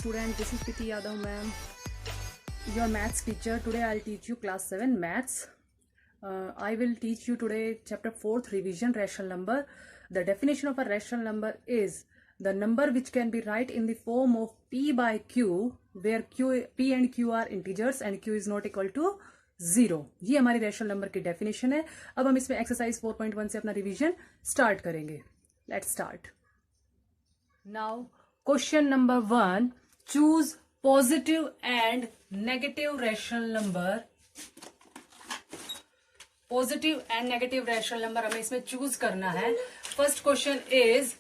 student, this is Priti Yadav ma'am, your maths teacher. Today I'll teach you class 7 maths. I will teach you today chapter 4th revision, rational number. The definition of a rational number is the number which can be write in the form of p by q, where p and q are integers and q is not equal to 0. ये हमारी rational number की definition है. अब हम इसमें exercise 4.1 से अपना revision start करेंगे. Let's start. Now question number 1, choose positive and negative rational number. Positive and negative rational number हमें इसमें चूज करना है. First question is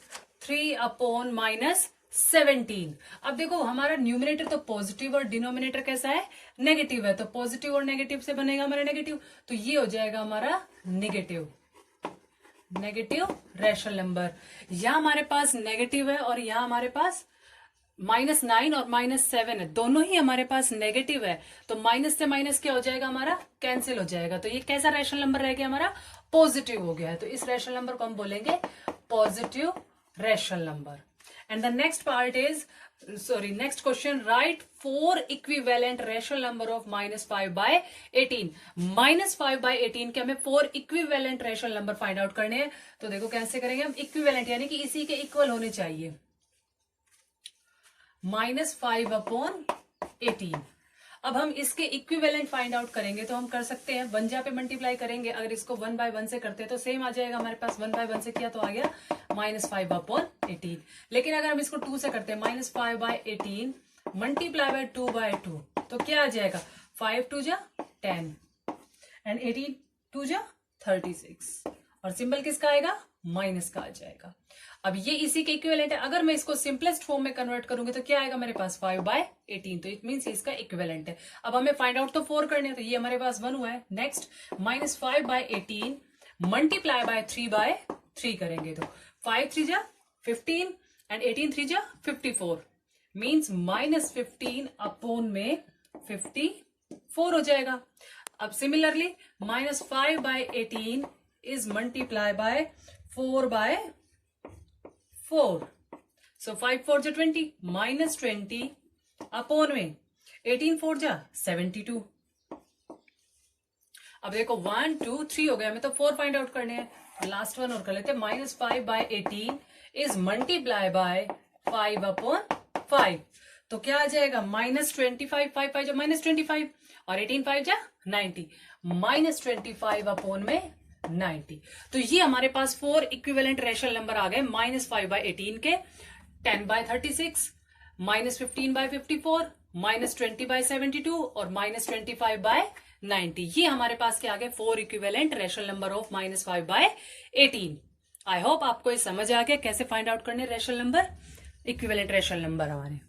3/-17. अब देखो हमारा न्यूमिनेटर तो पॉजिटिव और डिनोमिनेटर कैसा है, नेगेटिव है. तो पॉजिटिव और नेगेटिव से बनेगा हमारा नेगेटिव, तो ये हो जाएगा हमारा नेगेटिव रैशनल नंबर. यहां हमारे पास नेगेटिव है और यहां हमारे पास -9 और -7 है, दोनों ही हमारे पास नेगेटिव है. तो माइनस से माइनस क्या हो जाएगा, हमारा कैंसिल हो जाएगा. तो ये कैसा रैशनल नंबर रह गया, हमारा पॉजिटिव हो गया है. तो इस रैशनल नंबर को हम बोलेंगे positive rational number. And the next part is next question, right 4 equivalent rational number of -5/18. -5/18 के हमें 4 equivalent rational number find out करने हैं. तो देखो कैसे करेंगे हम, इक्विवेलेंट यानी कि इसी के इक्वल होने चाहिए. -5/18. अब हम इसके इक्विवेलेंट फाइंड आउट करेंगे तो हम कर सकते हैं 1 पे मल्टीप्लाई करेंगे. अगर इसको 1/1 से करते हैं तो सेम आ जाएगा हमारे पास. 1/1 से किया तो आ गया -5/18. लेकिन अगर हम इसको 2 से करते हैं, -5/18 मल्टीप्लाई बाय 2/2, तो क्या आ जाएगा, 5 2 10 एंड 18 2 36. और सिंबल किसका आएगा, माइनस का आ जाएगा. अब ये इसी के इक्विवेलेंट है. अगर मैं इसको सिंपलेस्ट फॉर्म में कन्वर्ट करूंगी तो क्या आएगा मेरे पास, 5/18. तो इट मींस इसका इक्विवेलेंट है. अब हमें फाइंड आउट तो 4 करने हैं, तो ये हमारे पास 1 हुआ है. नेक्स्ट -5/18 मल्टीप्लाई बाय 3/3 करेंगे तो 5 3 15 एंड 18 3 54. मीन्स -15 अपॉन में 54 हो जाएगा. अब similarly -5/18 is multiply by 4/4. So 5 4 20, -20 upon में 18 4 72. अब देखो 1 2 3 हो गया, हमें तो 4 फाइंड आउट करने हैं. लास्ट वन और कर लेते हैं. -5/18 is multiply by 5/5. तो क्या आ जाएगा, -25 5 5 -25 और 18 5 90. -25 अपॉन में 90. तो ये हमारे पास 4 इक्विवेलेंट रैशनल नंबर आ गए. -5/18 के, 10/36, -15/54, -20/72 और -25/90. ये हमारे पास क्या आ गए, 4 equivalent rational number of -5/18. I hope आपको ये समझ आ गया कैसे फाइंड आउट करने rational number, equivalent rational number हमारे.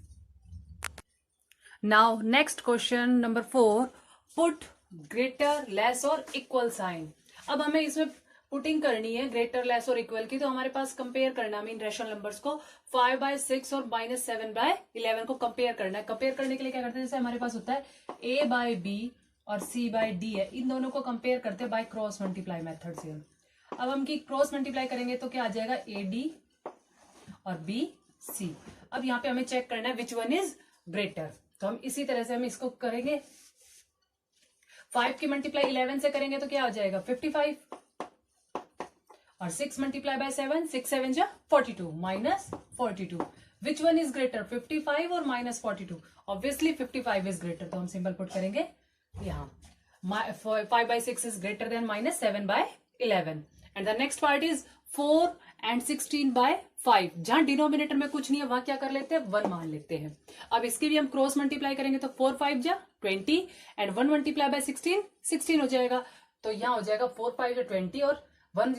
Now next question number 4, put greater less और इक्वल साइन. अब हमें इसमें पुटिंग करनी है ग्रेटर लेस और इक्वल की. तो हमारे पास कंपेयर करना, मीन रैशनल नंबर्स को 5/6 और -7/11 को कंपेयर करना है. कंपेयर करने के लिए क्या करते हैं, जैसे हमारे पास होता है A/B और C/D है, इन दोनों को कंपेयर करते हैं बाय क्रॉस मल्टीप्लाई मेथड से. अब हम की क्रॉस मल्टीप्लाई करेंगे तो क्या आ जाएगा, AD और BC. अब यहाँ पे हमें चेक करना है विच वन इज ग्रेटर. तो हम इसी तरह से हम इसको करेंगे. 5 की मल्टीप्लाई 11 से करेंगे तो क्या आ जाएगा, 55. और 6 multiply by 7, 6 7 42, -42. Which one is greater, 55 और -42. Obviously 55 is greater. तो हम सिंबल पुट करेंगे यहाँ. 5/6 is greater than -7/11. And the next part is 4 and 16/5. जहां डिनोमिनेटर में कुछ नहीं है वहां क्या कर लेते हैं, 1 मान लेते हैं. अब इसकी भी हम क्रॉस मल्टीप्लाई करेंगे तो 4 5 20 एंड 1 मल्टीप्लाई बाय 16 हो जाएगा. तो यहाँ हो जाएगा 4 5 20 और 1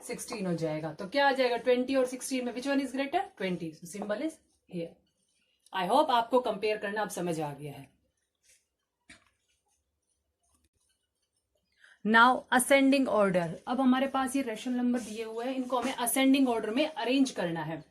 16 हो जाएगा. तो क्या आ जाएगा, 20 और 16 में which one is greater, 20. Symbol is here. I hope आपको कंपेयर करना अब समझ आ गया है. Now ascending order. अब हमारे पास ये रैशनल नंबर दिए हुए हैं, इनको हमें असेंडिंग ऑर्डर में अरेंज करना है.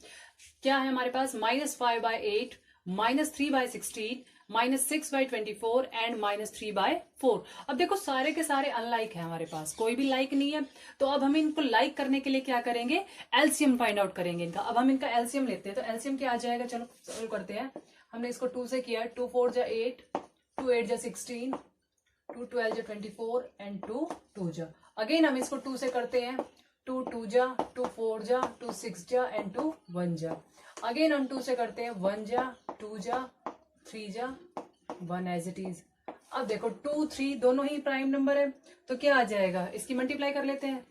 क्या है हमारे पास, -5/8, -3/16, -6/24 एंड -3/4. अब देखो सारे के सारे अनलाइक है, हमारे पास कोई भी लाइक नहीं है. तो अब हम इनको लाइक करने के लिए क्या करेंगे, एलसीएम फाइंड आउट करेंगे इनका. अब हम इनका एलसीएम लेते हैं. तो एलसीएम क्या आ जाएगा, चलो सोल्व करते हैं. हमने इसको 2 से किया है। 2 4 जा 8, 2 8 जा 16, 2 12 जा 24 एंड 2 2 जा। अगेन हम इसको 2 से करते हैं। 2 2 जा, 2 4 जा, 2 6 जा एंड 2 1 जा। अगेन हम 2 से करते हैं। 1 जा, 2 जा, 3 जा, 1 एज इट इज। अब देखो 2 3 दोनों ही प्राइम नंबर है, तो क्या आ जाएगा, इसकी मल्टीप्लाई कर लेते हैं।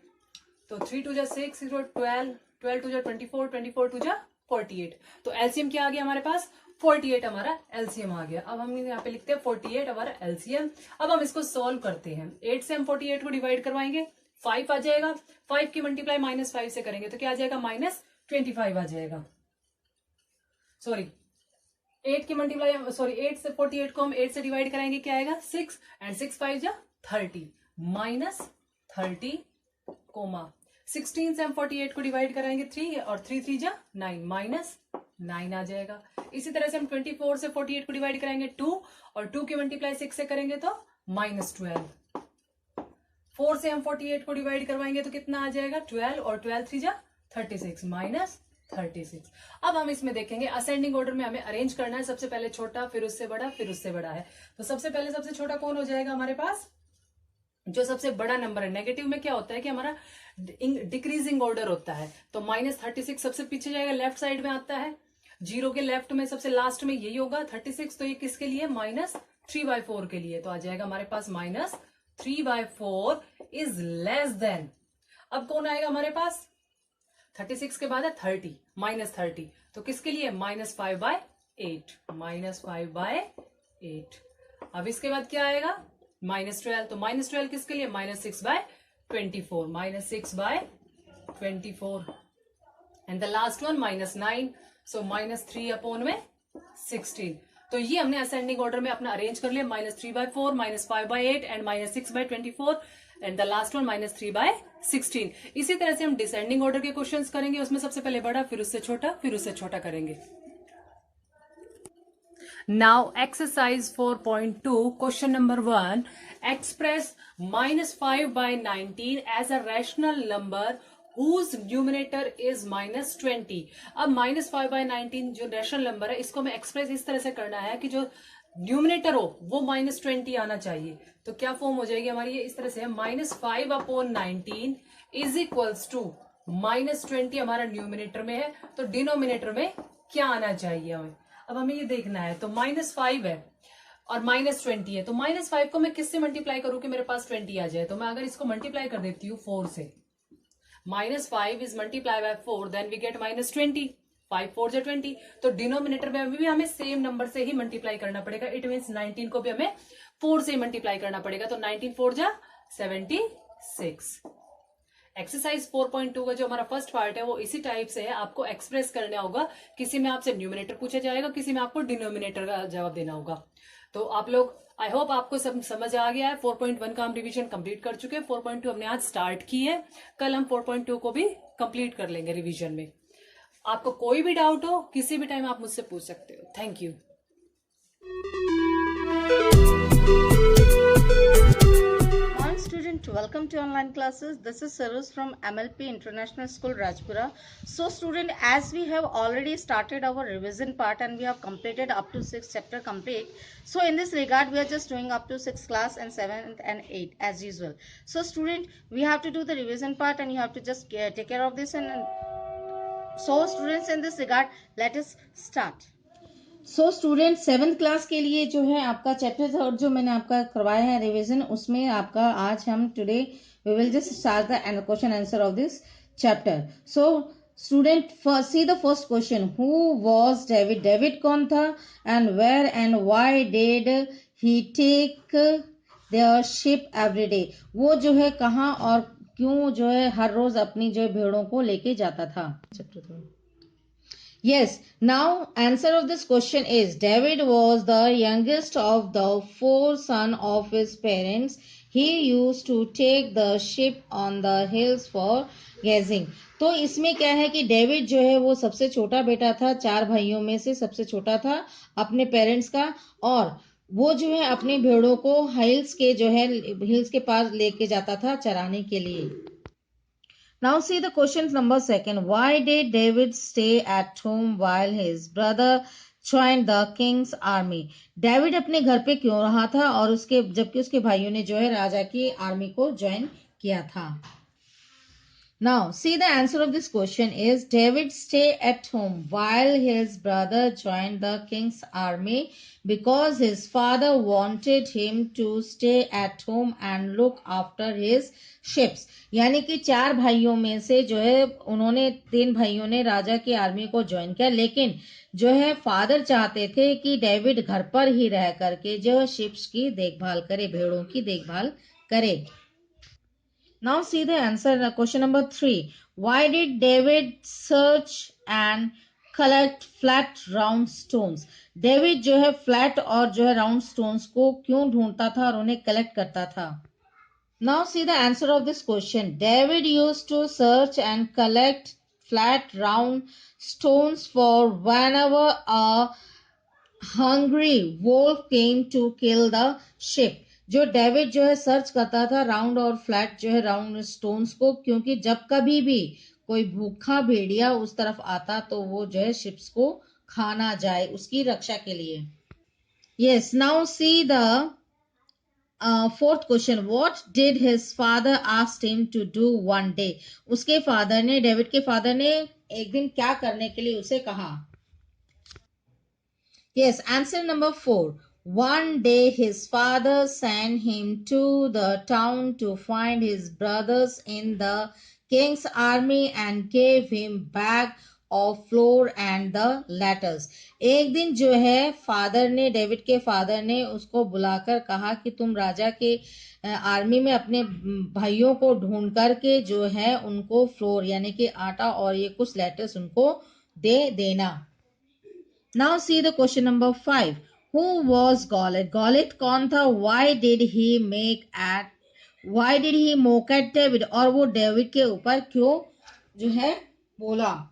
तो 3 2 जा 6, 6 12, 12 2 जा 24, 24 2 जा 48। तो एलसीएम क्या आ गया हमारे पास, 48 हमारा एलसीएम आ गया। अब हम यहाँ पे लिखते हैं 48 हमारा एलसीएम। अब हम इसको सॉल्व करते हैं। 8 से हम 48 को डिवाइड करवाएंगे, 5 आ जाएगा। 5 की मल्टीप्लाई -5 से करेंगे तो क्या आ जाएगा, -25 आ जाएगा। सॉरी 8 की मल्टीप्लाई, सॉरी 8 से 48 को हम 8 से डिवाइड कराएंगे, क्या आएगा 6 एंड 6 5 जा 30, -30 कोमा 16 से हम 48 को डिवाइड कराएंगे 3 और 3 3 जा 9, -9 आ जाएगा। इसी तरह से हम 24 से 48 को डिवाइड कराएंगे 2 और 2 की मल्टीप्लाई 6 से करेंगे तो -12। 4 से हम 48 को डिवाइड करवाएंगे तो कितना आ जाएगा 12 और 12 3 जा 36, -36। अब हम इसमें देखेंगे असेंडिंग ऑर्डर में हमें अरेंज करना है। सबसे पहले छोटा, फिर उससे बड़ा, फिर उससे बड़ा है। तो सबसे पहले सबसे छोटा कौन हो जाएगा हमारे पास, जो सबसे बड़ा नंबर है। नेगेटिव में क्या होता है कि हमारा डिक्रीजिंग ऑर्डर होता है, तो -36 सबसे पीछे जाएगा, लेफ्ट साइड में आता है। 0 के लेफ्ट में सबसे लास्ट में यही होगा 36, तो ये किसके लिए, -3/4 के लिए। तो आ जाएगा हमारे पास -3/4 इज लेस देन। अब कौन आएगा हमारे पास, 36 के बाद है 30, -30, तो किसके लिए, -5/8, -5/8। अब इसके बाद क्या आएगा, -12, तो -12 किसके लिए, -6/24, -6/24 एंड द लास्ट वन -9, सो -3/16। तो ये हमने असेंडिंग ऑर्डर में अपना अरेंज कर लिया, -3/4, -5/8 and -6/24 and the last one -3/16। इसी तरह से हम डिसेंडिंग ऑर्डर के क्वेश्चंस करेंगे, उसमें सबसे पहले बड़ा, फिर उससे छोटा, फिर उससे छोटा करेंगे। Now exercise 4.2 question number 1, express -5/19 as a rational number whose numerator is -20। अब -5/19 जो रैशनल नंबर है, इसको हमें एक्सप्रेस इस तरह से करना है कि जो न्यूमिनेटर हो वो -20 आना चाहिए। तो क्या फॉर्म हो जाएगी हमारी, ये इस तरह से है, -5/19 इज इक्वल्स टू -20 हमारा न्यूमिनेटर में है, तो डिनोमिनेटर में क्या आना चाहिए हमें। अब हमें ये देखना है, तो -5 है और -20 है, तो -5 को मैं किससे मल्टीप्लाई करूं कि मेरे पास 20 आ जाए। तो मैं अगर इसको मल्टीप्लाई कर देती हूँ 4 से, -5 is multiply by 4, then we get -20, 5 4 जा 20। तो डिनोमिनेटर में भी हमें सेम नंबर से ही मल्टीप्लाई करना पड़ेगा। इट मीन्स 19 को भी हमें 4 से मल्टीप्लाई करना पड़ेगा, तो 19 4 जा 76। एक्सरसाइज 4.2 का जो हमारा फर्स्ट पार्ट है वो इसी टाइप से है, आपको एक्सप्रेस करना होगा। किसी में आपसे न्यूमिनेटर पूछा जाएगा, किसी में आपको डिनोमिनेटर का जवाब देना होगा। तो आप लोग, आई होप आपको सब समझ आ गया है। 4.1 का हम रिवीजन कंप्लीट कर चुके हैं, 4.2 हमने आज स्टार्ट की है, कल हम 4.2 को भी कंप्लीट कर लेंगे रिवीजन में। आपको कोई भी डाउट हो किसी भी टाइम आप मुझसे पूछ सकते हो। Thank you. Student, welcome to online classes. This is Sarus from MLP International School, Rajpura. So student, as we have already started our revision part and we have completed up to 6th chapter complete. So in this regard, we are just doing up to 6th class and 7th and 8th as usual. So student, we have to do the revision part and you have to just take care of this. And so students, in this regard, let us start. So student 7th class के लिए जो है आपका chapter third जो मैंने आपका करवाया है रिवीजन, उसमें आपका आज हम today we will just start the question answer of this chapter. So student see the first question, who was David, David कौन था, and where and why did he take their ship every day, वो जो है कहाँ और क्यों जो है हर रोज अपनी जो भेड़ों को लेके जाता था। Chapter third. Yes, now answer of this question is David was the youngest of the 4 sons of his parents. He used to take the sheep on the hills for grazing. तो इसमें क्या है कि डेविड जो है वो सबसे छोटा बेटा था, 4 भाइयों में से सबसे छोटा था अपने पेरेंट्स का, और वो जो है अपनी भेड़ों को हिल्स के जो है हिल्स के पास लेके जाता था चराने के लिए। Now see the question number 2. Why did David stay at home while his brother joined the king's army. David अपने घर पे क्यों रहा था और उसके जबकि उसके भाइयों ने जो है राजा की आर्मी को ज्वाइन किया था. Now, see the answer of this question is David stayed at home while his brother joined the king's army because his father wanted him to stay at home and look after his ships. यानी कि चार भाइयों में से जो है उन्होंने तीन भाइयों ने राजा की आर्मी को ज्वाइन किया, लेकिन जो है फादर चाहते थे कि डेविड घर पर ही रह करके जो है शिप्स की देखभाल करे, भेड़ों की देखभाल करे. Now see the answer. Question number 3. Why did David search and collect flat round stones? David जो है flat और जो है round stones को क्यों ढूंढता था और उन्हें collect करता था? Now see the answer of this question. David used to search and collect flat round stones for whenever a hungry wolf came to kill the sheep. जो डेविड जो है सर्च करता था राउंड और फ्लैट जो है राउंड स्टोन्स को, क्योंकि जब कभी भी कोई भूखा भेड़िया उस तरफ आता तो वो जो है शिप्स को खाना जाए, उसकी रक्षा के लिए. Yes, now see the fourth question. What did his father asked him to do one day? उसके फादर ने, डेविड के फादर ने एक दिन क्या करने के लिए उसे कहा? Yes, answer number 4. One day his father sent him to the town to find his brothers in the king's army and gave him bag of flour and the letters. एक दिन जो है फादर ने, डेविड के father ने उसको बुलाकर कहा कि तुम राजा के आर्मी में अपने भाइयों को ढूंढ करके जो है उनको फ्लोर यानी कि आटा और ये कुछ लेटर्स उनको दे देना. Now see the question number 5. Who was Goliath? Goliath कौन था? Why did he mock at David? और वो डेविड के ऊपर क्यों जो है बोला?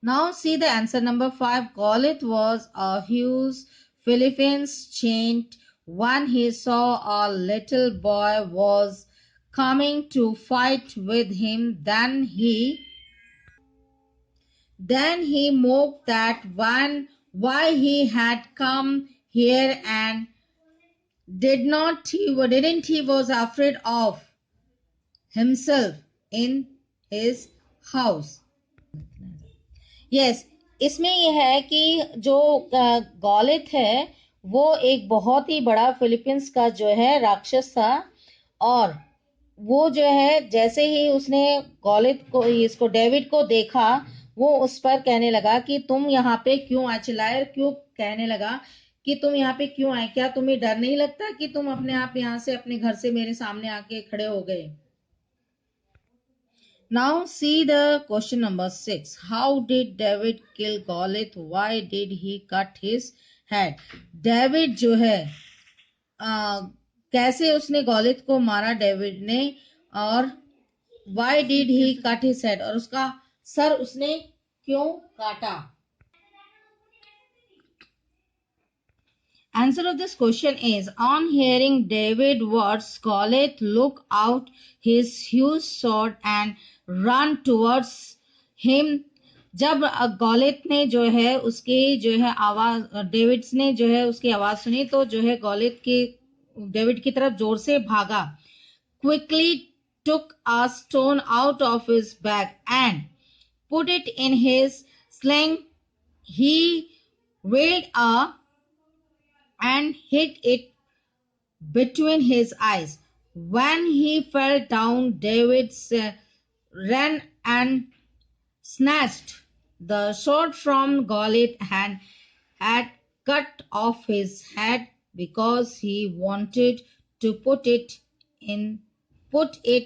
Now see the answer number 5. Goliath was a huge Philistine giant. When he saw a little boy was coming to fight with him, then he mocked that why he had come here and didn't he was afraid of himself in his house. Yes, इसमें यह है कि जो गॉलिथ है वो एक बहुत ही बड़ा फिलीपींस का जो है राक्षस था, और वो जो है जैसे ही उसने गॉलिथ को, इसको डेविड को देखा, वो उस पर कहने लगा कि तुम यहाँ पे क्यों आए, चिल्लाए, क्यों कहने लगा कि तुम यहाँ पे क्यों आए, क्या तुम्हें डर नहीं लगता कि तुम अपने आप यहाँ से अपने घर से मेरे सामने आके खड़े हो गए. Now see the question number 6. How did David kill Goliath? Why did he cut his head? David जो है कैसे उसने गॉलिथ को मारा डेविड ने, और why did he cut his head, और उसका सर उसने क्यों काटा? Answer of this question is, on hearing David words, Goliath looked out his huge sword and ran towards him. जब गॉलिथ ने जो है उसकी जो है आवाज, डेविड ने जो है उसकी आवाज सुनी तो जो है गॉलिथ की डेविड की तरफ जोर से भागा. Quickly took a stone out of his bag and put it in his sling. He wheeled and hit it between his eyes. When he fell down, David ran and snatched the sword from Goliath and had cut off his head because he wanted to put it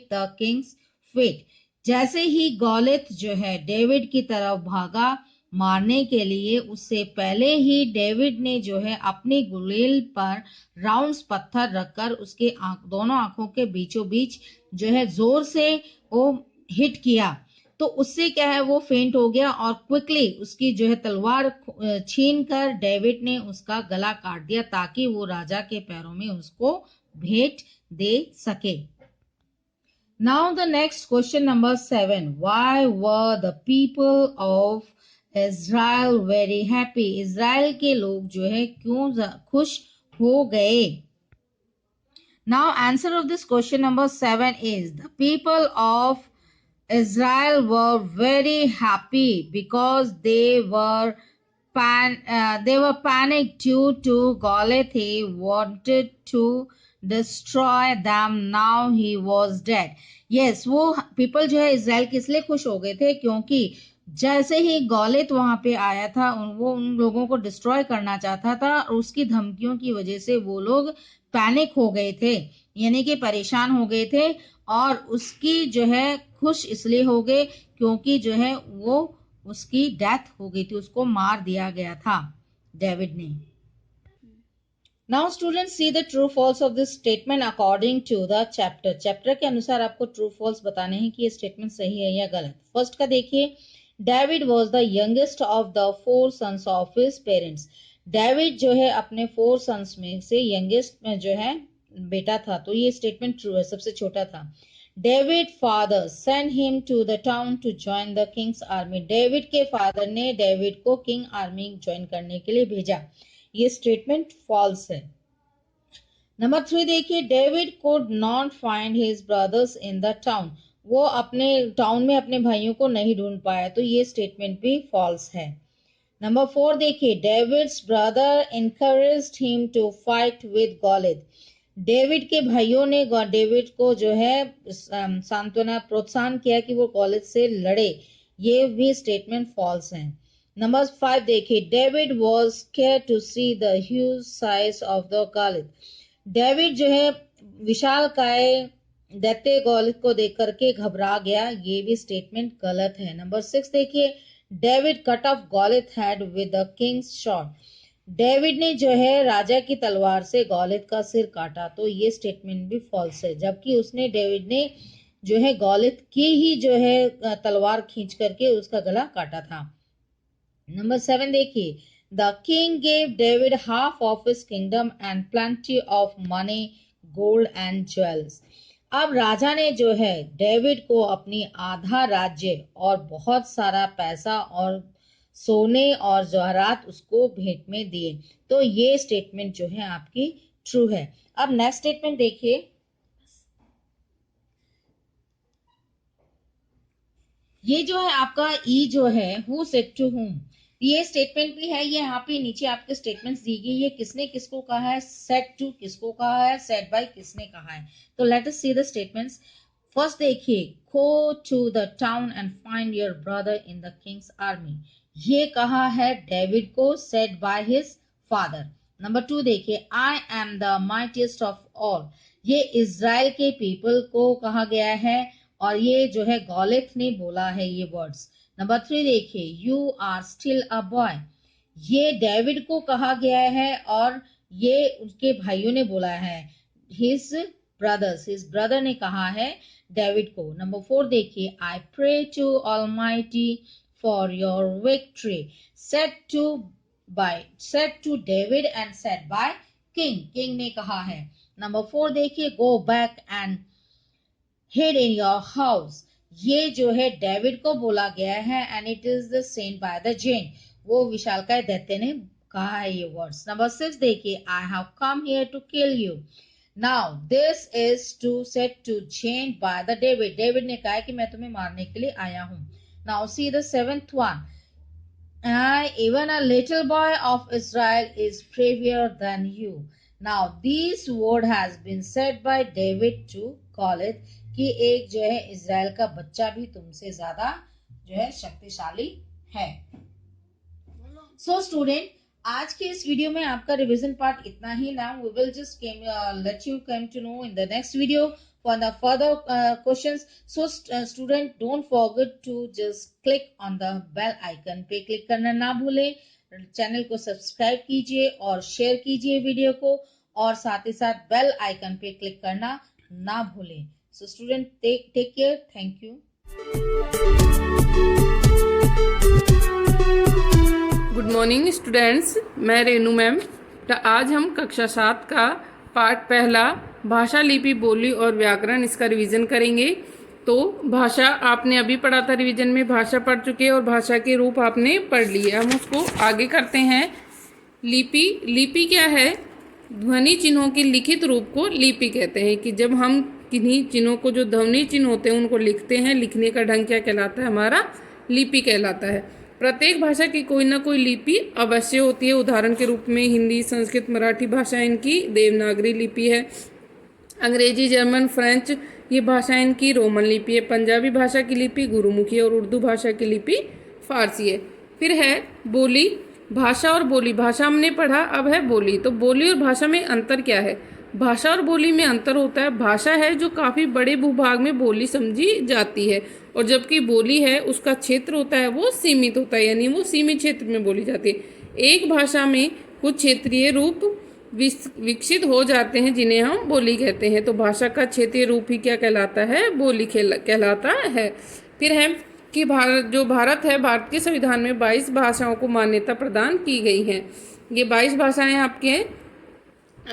the king's feet. जैसे ही गॉलिथ जो है David की तरफ भागा मारने के लिए, उससे पहले ही डेविड ने जो है अपनी गुलेल पर राउंड पत्थर रखकर उसके दोनों आंखों के बीचों बीच जो है जोर से वो हिट किया, तो उससे क्या है वो फेंट हो गया और क्विकली उसकी जो है तलवार छीन कर डेविड ने उसका गला काट दिया ताकि वो राजा के पैरों में उसको भेंट दे सके. Now the next question number 7. Why were the people of Israel very happy, Israel के लोग जो है क्यों खुश हो गए। Now answer of this question number 7 is the people of Israel were very happy because they were panicked due to Goliath wanted to destroy them. Now he was dead. Yes, वो people जो है Israel किस लिए खुश हो गए थे, क्योंकि जैसे ही गौलियत वहां पे आया था वो उन लोगों को डिस्ट्रॉय करना चाहता था और उसकी धमकियों की वजह से वो लोग पैनिक हो गए थे, यानी कि परेशान हो गए थे। और उसकी जो है खुश इसलिए हो गए क्योंकि जो है वो उसकी डेथ हो गई थी, उसको मार दिया गया था डेविड ने। Now student see the true false of this statement according to the chapter. Chapter के अनुसार आपको ट्रू फॉल्स बताने हैं कि ये स्टेटमेंट सही है या गलत। फर्स्ट का देखिए, David was the youngest of the 4 sons of his parents. David जो है अपने 4 सन्स में से यंगेस्ट में जो है बेटा था, तो ये स्टेटमेंट ट्रू है, सबसे छोटा था। David father send him to the town to join the king's army. David के फादर ने डेविड को किंग आर्मी ज्वाइन करने के लिए भेजा, ये स्टेटमेंट फॉल्स है। नंबर 3 देखिए, David could not find his brothers in the town. वो अपने टाउन में अपने भाइयों को नहीं ढूंढ पाया, तो ये स्टेटमेंट भी फॉल्स है। नंबर 4 देखिए, David's brother encouraged him to fight with Goliath. David के भाइयों ने डेविड को जो है सांत्वना प्रोत्साहन किया कि वो गॉलियत से लड़े, ये भी स्टेटमेंट फॉल्स है। नंबर 5 देखिए, David was scared to see the huge size of the Goliath. David जो है विशाल काय दैत्य गॉलियत को देख करके घबरा गया, ये भी स्टेटमेंट गलत है। नंबर 6 देखिए, David cut off Goliath head with the king's sword. David ने जो है राजा की तलवार से गॉलियत का सिर काटा, तो ये स्टेटमेंट भी फॉल्स है, जबकि उसने डेविड ने जो है गॉलियत की ही जो है तलवार खींच करके उसका गला काटा था। नंबर 7 देखिए, the king gave David half of his kingdom and plenty of money gold and jewels. अब राजा ने जो है डेविड को अपनी आधा राज्य और बहुत सारा पैसा और सोने और जवाहरात उसको भेंट में दिए, तो ये स्टेटमेंट जो है आपकी ट्रू है। अब नेक्स्ट स्टेटमेंट देखिए, ये जो है आपका ई जो है हु सेड टू हुम, ये स्टेटमेंट भी है। ये यहाँ पे नीचे आपके स्टेटमेंट्स दी गई, ये किसने किसको कहा है, सेड टू किसको कहा है, सेड बाय किसने कहा है। तो let us see the statements. First देखिए, go to the town and find your brother in the king's army, ये कहा है डेविड को, said by his father. Number 2 देखिए, I am the mightiest of all, ये इज़राइल के people को कहा गया है और ये जो है गॉलियत ने बोला है ये वर्ड्स। नंबर 3 देखिए, you are still a boy, ये डेविड को कहा गया है और ये उसके भाइयों ने बोला है, हिज ब्रदर ने कहा है डेविड को। नंबर 4 देखिए, I pray to Almighty for your victory, said to David and said by king ने कहा है। नंबर 4 देखिए, go back and hid in your house, ये जो है डेविड को बोला गया है and it is the sent by the जेन, वो विशालकाय दैत्य ने कहा है ये वर्ड्स। नंबर 6 देखिए, I have come here to kill you, now this is to said to Jane by the David ने कहा कि मैं तुम्हें मारने के लिए आया हूं। Now see the 7th one, even a little boy of Israel is braver than you. Now this word has been said by David to Goliath, कि एक जो है इज़राइल का बच्चा भी तुमसे ज्यादा जो है शक्तिशाली है। सो स्टूडेंट, आज के इस वीडियो में आपका रिवीजन पार्ट इतना ही। Now we will just let you come to know in the next video for the further questions. So student, don't forget to just click on the bell icon पे click करना ना भूलें, channel को subscribe कीजिए और share कीजिए video को, और साथ ही साथ बेल आइकन पे क्लिक करना ना भूलें। So student, take care. Thank you. Good morning students, मैं रेनू मैम। तो आज हम कक्षा 7 का पार्ट पहला भाषा, लिपि, बोली और व्याकरण, इसका रिवीजन करेंगे। तो भाषा आपने अभी पढ़ा था, रिवीजन में भाषा पढ़ चुके हैं और भाषा के रूप आपने पढ़ लिए। हम उसको आगे करते हैं। लिपि, लिपि क्या है? ध्वनि चिन्हों के लिखित रूप को लिपि कहते हैं। कि जब हम किन्हीं चिन्हों को, जो ध्वनि चिन्ह होते हैं, उनको लिखते हैं, लिखने का ढंग क्या कहलाता है? हमारा लिपि कहलाता है। प्रत्येक भाषा की कोई ना कोई लिपि अवश्य होती है। उदाहरण के रूप में हिंदी, संस्कृत, मराठी भाषा इनकी देवनागरी लिपि है। अंग्रेजी, जर्मन, फ्रेंच ये भाषा इनकी रोमन लिपि है। पंजाबी भाषा की लिपि गुरुमुखी है और उर्दू भाषा की लिपि फारसी है। फिर है बोली, भाषा और बोली। भाषा हमने पढ़ा, अब है बोली। तो बोली और भाषा में अंतर क्या है? भाषा और बोली में अंतर होता है, भाषा है जो काफ़ी बड़े भूभाग में बोली समझी जाती है, और जबकि बोली है उसका क्षेत्र होता है वो सीमित होता है, यानी वो सीमित क्षेत्र में बोली जाती है। एक भाषा में कुछ क्षेत्रीय रूप विकसित हो जाते हैं जिन्हें हम बोली कहते हैं। तो भाषा का क्षेत्रीय रूप ही क्या कहलाता है? बोली कहलाता है। फिर है कि भारत है, भारत के संविधान में 22 भाषाओं को मान्यता प्रदान की गई है। ये 22 भाषाएं आपके हैं।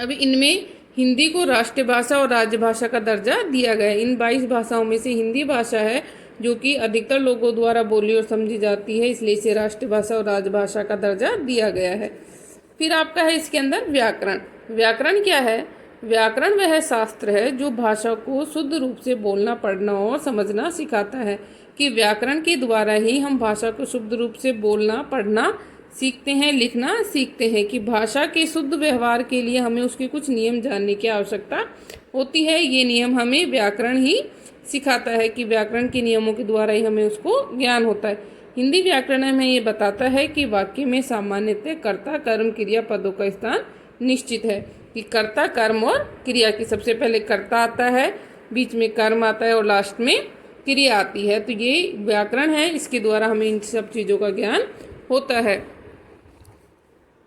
अब इनमें हिंदी को राष्ट्रीय भाषा और राजभाषा का दर्जा दिया गया है। इन 22 भाषाओं में से हिंदी भाषा है जो कि अधिकतर लोगों द्वारा बोली और समझी जाती है, इसलिए इसे राष्ट्रीय भाषा और राजभाषा का दर्जा दिया गया है। फिर आपका है इसके अंदर व्याकरण। व्याकरण क्या है? व्याकरण वह शास्त्र है जो भाषा को शुद्ध रूप से बोलना, पढ़ना और समझना सिखाता है। कि व्याकरण के द्वारा ही हम भाषा को शुद्ध रूप से बोलना, पढ़ना सीखते हैं, लिखना सीखते हैं। कि भाषा के शुद्ध व्यवहार के लिए हमें उसके कुछ नियम जानने की आवश्यकता होती है। ये नियम हमें व्याकरण ही सिखाता है कि व्याकरण के नियमों के द्वारा ही हमें उसको ज्ञान होता है। हिंदी व्याकरण में ये बताता है कि वाक्य में सामान्यतः कर्ता, कर्म, क्रिया पदों का स्थान निश्चित है। कि कर्ता, कर्म और क्रिया की सबसे पहले कर्ता आता है, बीच में कर्म आता है और लास्ट में क्रिया आती है। तो ये व्याकरण है, इसके द्वारा हमें इन सब चीज़ों का ज्ञान होता है।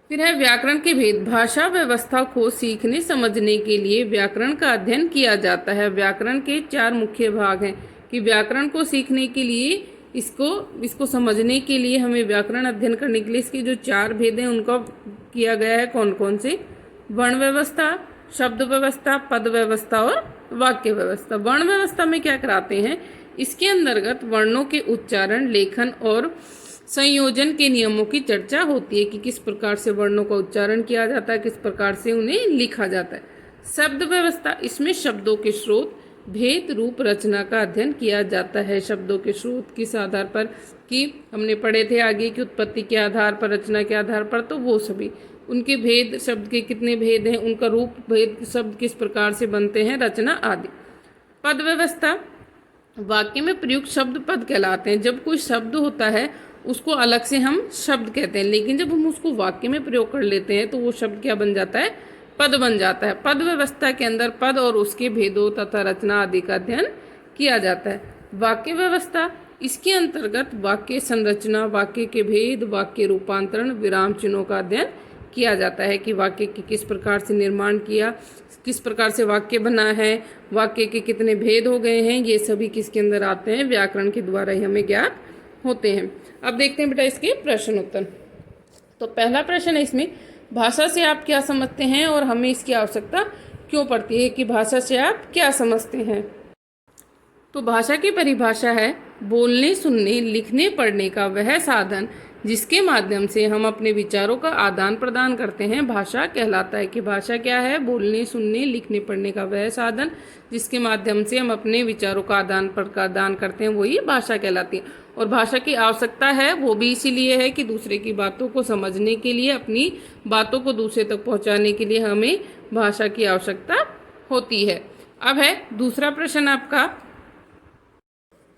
फिर है व्याकरण के भेद। भाषा व्यवस्था को सीखने समझने के लिए व्याकरण का अध्ययन किया जाता है। व्याकरण के 4 मुख्य भाग हैं। कि व्याकरण को सीखने के लिए, इसको समझने के लिए हमें व्याकरण अध्ययन करने के लिए इसके जो 4 भेद हैं उनका किया गया है। कौन कौन से? वर्ण व्यवस्था, शब्द व्यवस्था, पद व्यवस्था और वाक्य व्यवस्था। वर्ण व्यवस्था में क्या कराते हैं? इसके अंतर्गत वर्णों के उच्चारण, लेखन और संयोजन के नियमों की चर्चा होती है। कि किस प्रकार से वर्णों का उच्चारण किया जाता है, किस प्रकार से उन्हें लिखा जाता है। शब्द व्यवस्था, इसमें शब्दों के स्रोत, भेद, रूप, रचना का अध्ययन किया जाता है। शब्दों के स्रोत किस आधार पर, कि हमने पढ़े थे आगे की उत्पत्ति के आधार पर, रचना के आधार पर, तो वो सभी उनके भेद, शब्द के कितने भेद हैं, उनका रूप, भेद, शब्द किस प्रकार से बनते हैं, रचना आदि। पद व्यवस्था, वाक्य में प्रयुक्त शब्द पद कहलाते हैं। जब कोई शब्द होता है उसको अलग से हम शब्द कहते हैं, लेकिन जब हम उसको वाक्य में प्रयोग कर लेते हैं तो वो शब्द क्या बन जाता है? पद बन जाता है। पद व्यवस्था के अंदर पद और उसके भेदों तथा रचना आदि का अध्ययन किया जाता है। वाक्य व्यवस्था, इसके अंतर्गत वाक्य संरचना, वाक्य के भेद, वाक्य रूपांतरण, विराम चिन्हों का अध्ययन किया जाता है। कि वाक्य की किस प्रकार से निर्माण किया, किस प्रकार से वाक्य बना है, वाक्य के कितने भेद हो गए हैं, ये सभी किसके अंदर आते हैं? व्याकरण के द्वारा ही हमें ज्ञात होते हैं। अब देखते हैं बेटा इसके प्रश्न उत्तर। तो पहला प्रश्न है इसमें, भाषा से आप क्या समझते हैं और हमें इसकी आवश्यकता क्यों पड़ती है? कि भाषा से आप क्या समझते हैं? तो भाषा की परिभाषा है बोलने, सुनने, लिखने, पढ़ने का वह साधन जिसके माध्यम से हम अपने विचारों का आदान प्रदान करते हैं, भाषा कहलाता है। कि भाषा क्या है? बोलने, सुनने, लिखने, पढ़ने का वह साधन जिसके माध्यम से हम अपने विचारों का आदान प्रदान करते हैं, वही भाषा कहलाती है। और भाषा की आवश्यकता है वो भी इसीलिए है कि दूसरे की बातों को समझने के लिए, अपनी बातों को दूसरे तक पहुंचाने के लिए हमें भाषा की आवश्यकता होती है। अब है दूसरा प्रश्न आपका।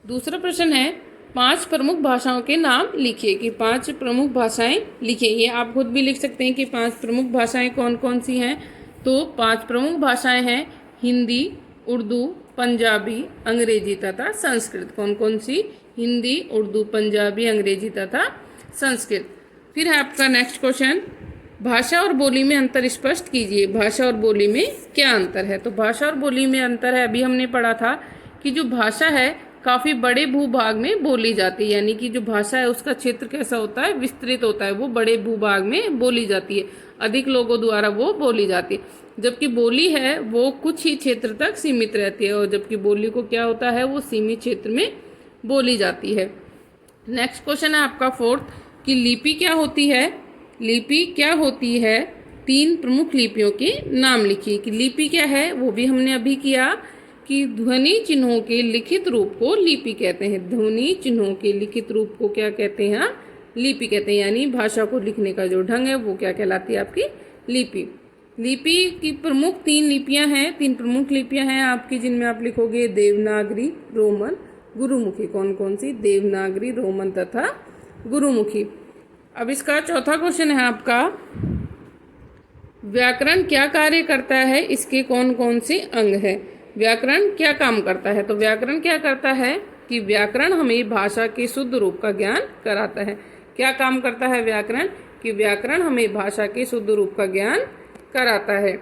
दूसरा प्रश्न है 5 प्रमुख भाषाओं के नाम लिखिए। कि 5 प्रमुख भाषाएं लिखिए। ये आप खुद भी लिख सकते हैं कि 5 प्रमुख भाषाएं कौन कौन सी हैं। तो 5 प्रमुख भाषाएं हैं हिंदी, उर्दू, पंजाबी, अंग्रेजी तथा संस्कृत। कौन कौन सी? हिंदी, उर्दू, पंजाबी, अंग्रेजी तथा संस्कृत। फिर है आपका नेक्स्ट क्वेश्चन, भाषा और बोली में अंतर स्पष्ट कीजिए। भाषा और बोली में क्या अंतर है? तो भाषा और बोली में अंतर है, अभी हमने पढ़ा था कि जो भाषा है काफ़ी बड़े भूभाग में बोली जाती है। यानी कि जो भाषा है उसका क्षेत्र कैसा होता है? विस्तृत होता है, वो बड़े भूभाग में बोली जाती है, अधिक लोगों द्वारा वो बोली जाती है। जबकि बोली है वो कुछ ही क्षेत्र तक सीमित रहती है, और जबकि बोली को क्या होता है, वो सीमित क्षेत्र में बोली जाती है। नेक्स्ट क्वेश्चन है आपका फोर्थ कि लिपि क्या होती है। लिपि क्या होती है, 3 प्रमुख लिपियों के नाम लिखिए। कि लिपि क्या है वो भी हमने अभी किया कि ध्वनि चिन्हों के लिखित रूप को लिपि कहते हैं। ध्वनि चिन्हों के लिखित रूप को क्या कहते हैं, लिपि कहते हैं। यानी भाषा को लिखने का जो ढंग है वो क्या कहलाती है, आपकी लिपि। लिपि की प्रमुख 3 लिपियां हैं, 3 प्रमुख लिपियां हैं आपकी, जिनमें आप लिखोगे देवनागरी, रोमन, गुरुमुखी। कौन कौन सी, देवनागरी, रोमन तथा गुरुमुखी। अब इसका चौथा क्वेश्चन है आपका, व्याकरण क्या कार्य करता है, इसके कौन कौन से अंग है। व्याकरण क्या काम करता है, तो व्याकरण क्या करता है कि व्याकरण हमें भाषा के शुद्ध रूप का ज्ञान कराता है। क्या काम करता है व्याकरण, कि व्याकरण हमें भाषा के शुद्ध रूप का ज्ञान कराता है।